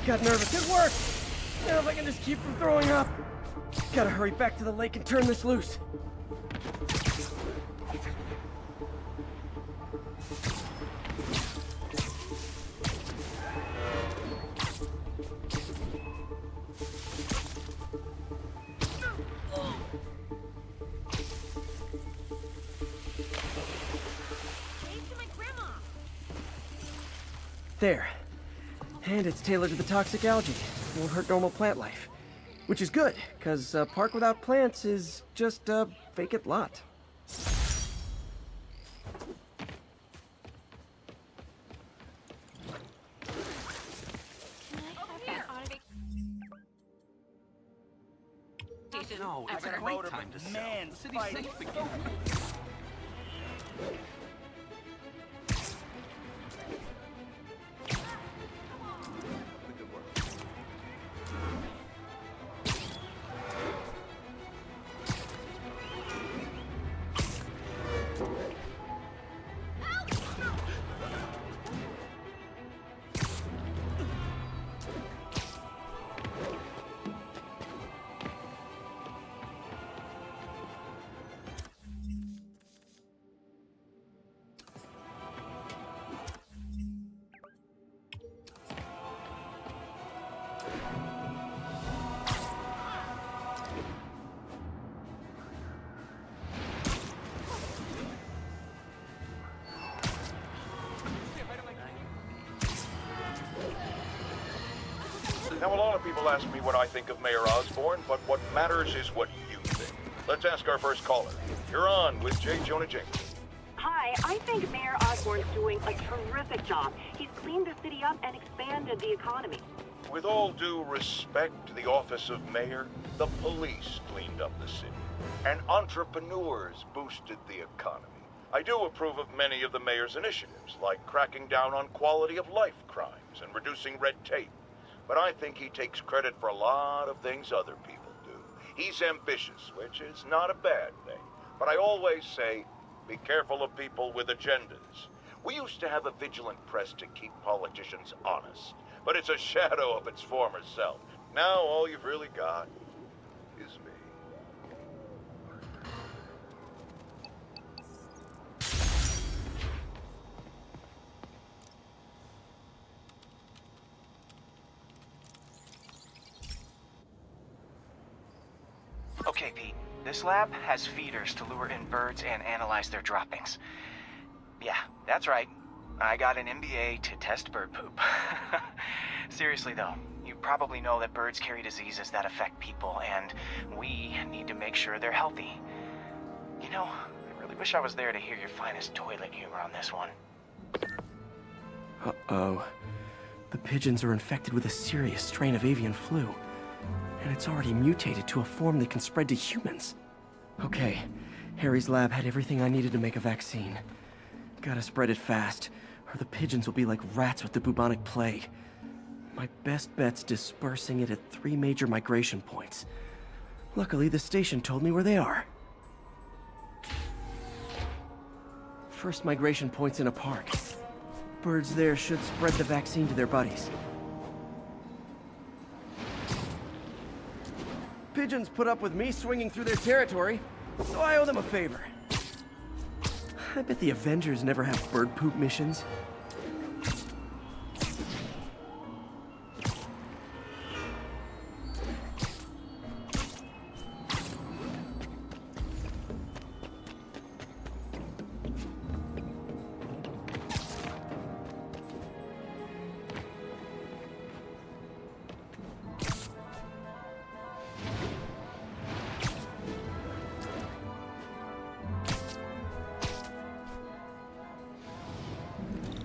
Got nervous. It worked! Now if I can just keep from throwing up. Gotta hurry back to the lake and turn this loose. There. And it's tailored to the toxic algae. Won't hurt normal plant life. Which is good, because a park without plants is just a vacant lot. No, it's a great time to sell. The city's safe again. Now, a lot of people ask me what I think of Mayor Osborn, but what matters is what you think. Let's ask our first caller. You're on with J. Jonah Jameson. Hi, I think Mayor Osborn's doing a terrific job. He's cleaned the city up and expanded the economy. With all due respect to the office of mayor, the police cleaned up the city, and entrepreneurs boosted the economy. I do approve of many of the mayor's initiatives, like cracking down on quality of life crimes and reducing red tape. But I think he takes credit for a lot of things other people do. He's ambitious, which is not a bad thing. But I always say, be careful of people with agendas. We used to have a vigilant press to keep politicians honest, but it's a shadow of its former self. Now all you've really got is me. Okay, Pete. This lab has feeders to lure in birds and analyze their droppings. Yeah, that's right. I got an MBA to test bird poop. Seriously though, you probably know that birds carry diseases that affect people, and we need to make sure they're healthy. You know, I really wish I was there to hear your finest toilet humor on this one. Uh-oh. The pigeons are infected with a serious strain of avian flu. And it's already mutated to a form that can spread to humans. Okay, Harry's lab had everything I needed to make a vaccine. Gotta spread it fast, or the pigeons will be like rats with the bubonic plague. My best bet's dispersing it at 3 major migration points. Luckily, the station told me where they are. First migration point's in a park. Birds there should spread the vaccine to their buddies. Pigeons put up with me swinging through their territory, so I owe them a favor. I bet the Avengers never have bird poop missions.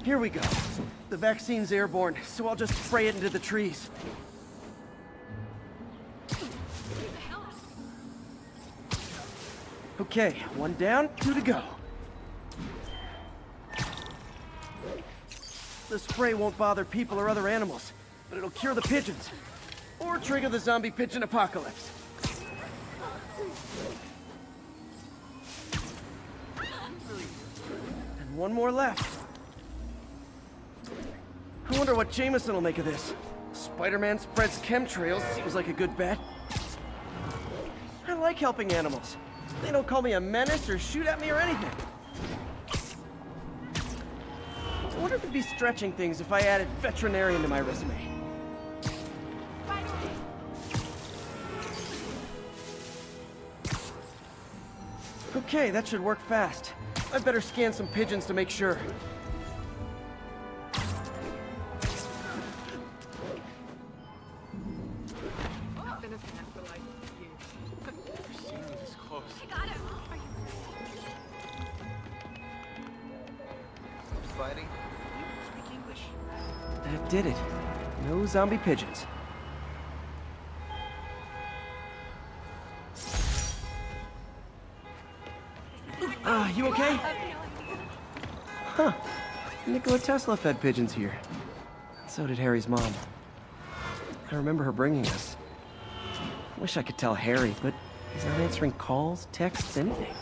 Here we go. The vaccine's airborne, so I'll just spray it into the trees. Okay, 1 down, 2 to go. The spray won't bother people or other animals, but it'll cure the pigeons. Or trigger the zombie pigeon apocalypse. And 1 more left. I wonder what Jameson will make of this. Spider-Man spreads chemtrails, seems like a good bet. I like helping animals. They don't call me a menace or shoot at me or anything. I wonder if it'd be stretching things if I added veterinarian to my resume. Okay, that should work fast. I'd better scan some pigeons to make sure. That did it. No zombie pigeons. You okay? Huh. Nikola Tesla fed pigeons here. So did Harry's mom. I remember her bringing us. Wish I could tell Harry, but he's not answering calls, texts, anything.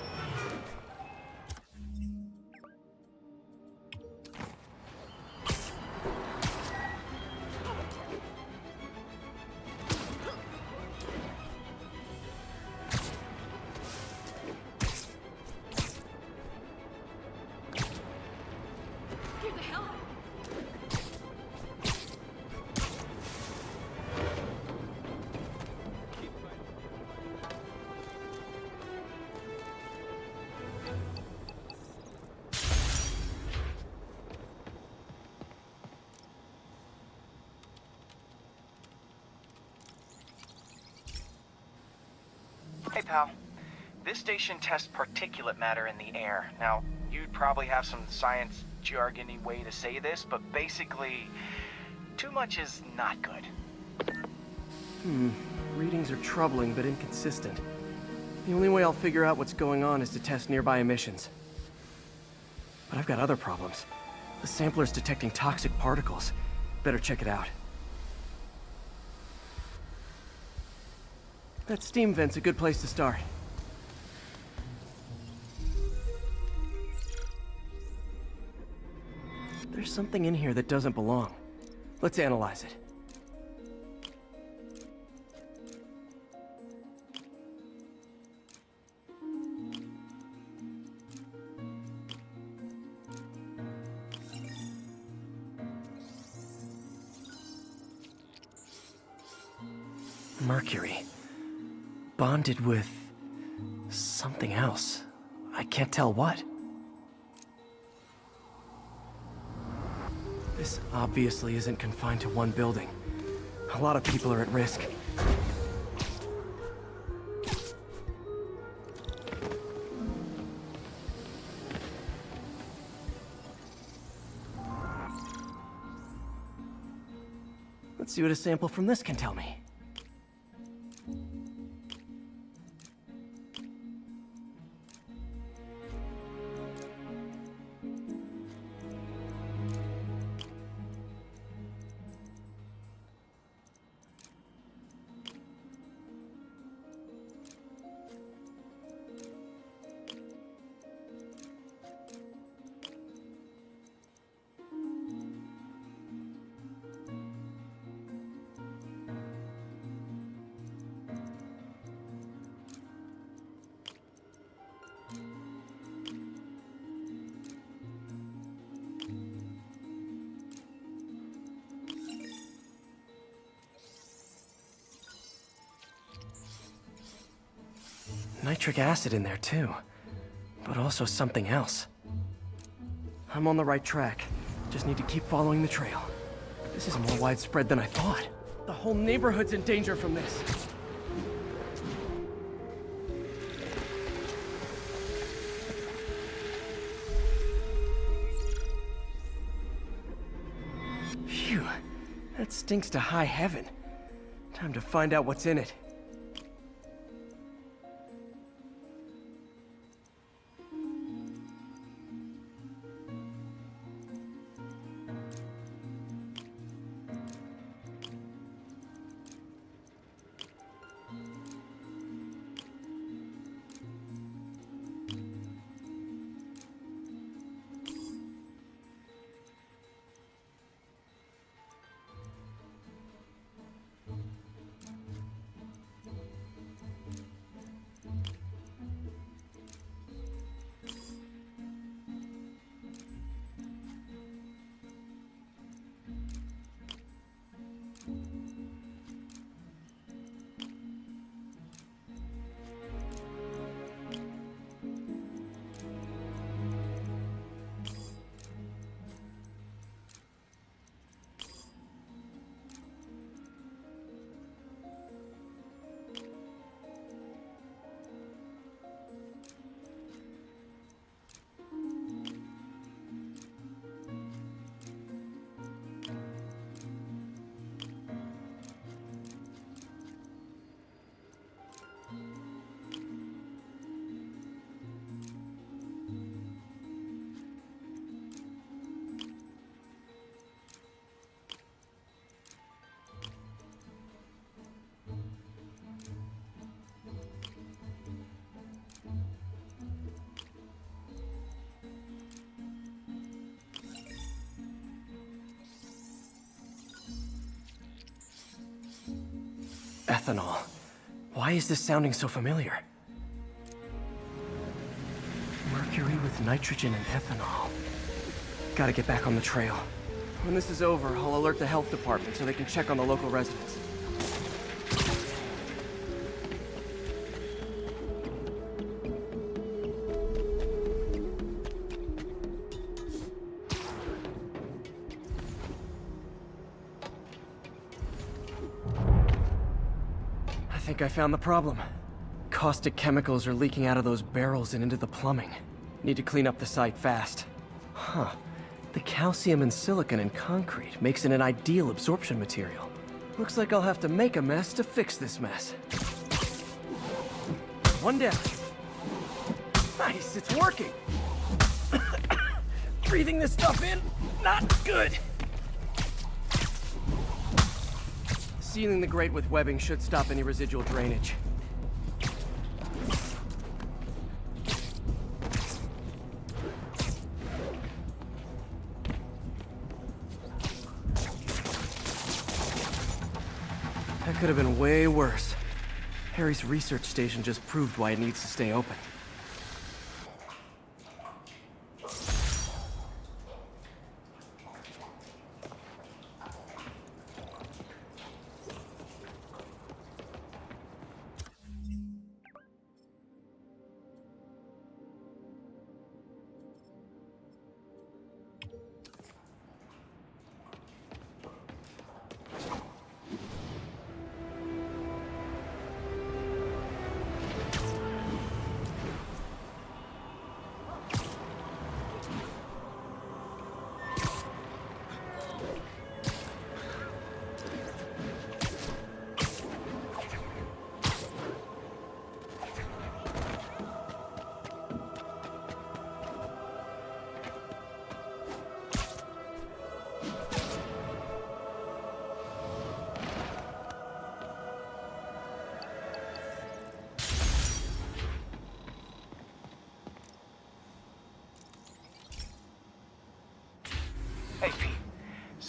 Hey, pal. This station tests particulate matter in the air. Now, you'd probably have some science jargony way to say this, but basically, too much is not good. Readings are troubling but inconsistent. The only way I'll figure out what's going on is to test nearby emissions. But I've got other problems. The sampler's detecting toxic particles. Better check it out. That steam vent's a good place to start. There's something in here that doesn't belong. Let's analyze it. Mercury. Bonded with something else. I can't tell what. This obviously isn't confined to one building. A lot of people are at risk. Let's see what a sample from this can tell me. Nitric acid in there too, but also something else. I'm on the right track. Just need to keep following the trail. This is more widespread than I thought. The whole neighborhood's in danger from this. Phew, that stinks to high heaven. Time to find out what's in it. Ethanol. Why is this sounding so familiar? Mercury with nitrogen and ethanol. Gotta get back on the trail. When this is over, I'll alert the health department so they can check on the local residents. I think I found the problem. Caustic chemicals are leaking out of those barrels and into the plumbing. Need to clean up the site fast. Huh. The calcium and silicon in concrete makes it an ideal absorption material. Looks like I'll have to make a mess to fix this mess. One down. Nice, it's working! Breathing this stuff in, not good! Sealing the grate with webbing should stop any residual drainage. That could have been way worse. Harry's research station just proved why it needs to stay open.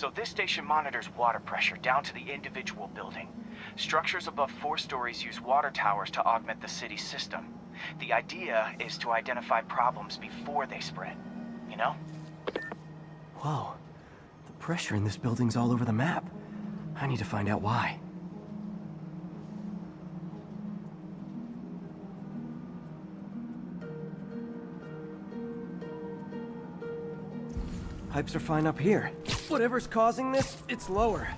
So this station monitors water pressure down to the individual building. Structures above 4 stories use water towers to augment the city's system. The idea is to identify problems before they spread, you know? Whoa. The pressure in this building's all over the map. I need to find out why. Pipes are fine up here. Whatever's causing this, it's lower.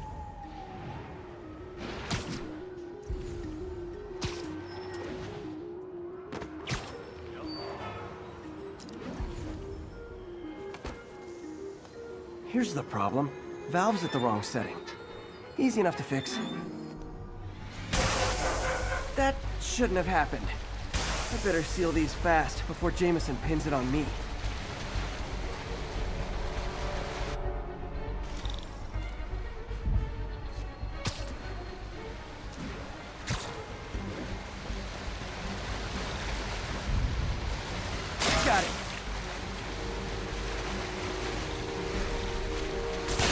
Here's the problem. Valve's at the wrong setting. Easy enough to fix. That shouldn't have happened. I better seal these fast before Jameson pins it on me. Got it.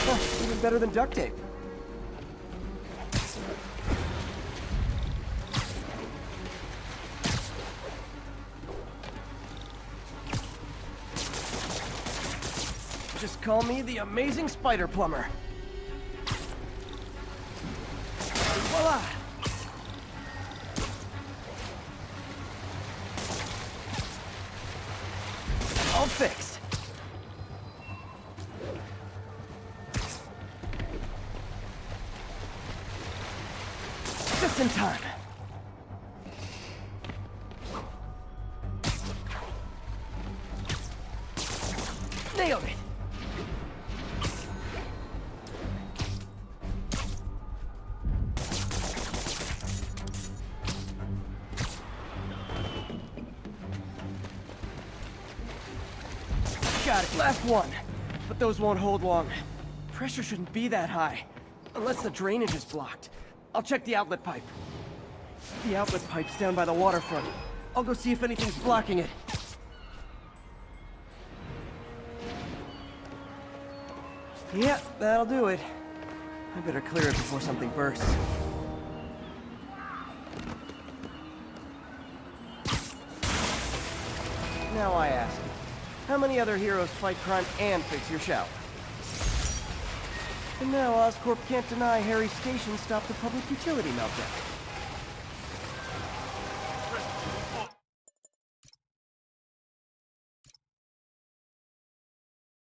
Oh, even better than duct tape. Just call me the amazing spider plumber. Voila! All fixed. Just in time. Nailed it. Got it. Last one. But those won't hold long. Pressure shouldn't be that high. Unless the drainage is blocked. I'll check the outlet pipe. The outlet pipe's down by the waterfront. I'll go see if anything's blocking it. Yeah, that'll do it. I better clear it before something bursts. Now I ask, how many other heroes fight crime and fix your shower? And now Oscorp can't deny Harry's station stopped the public utility meltdown.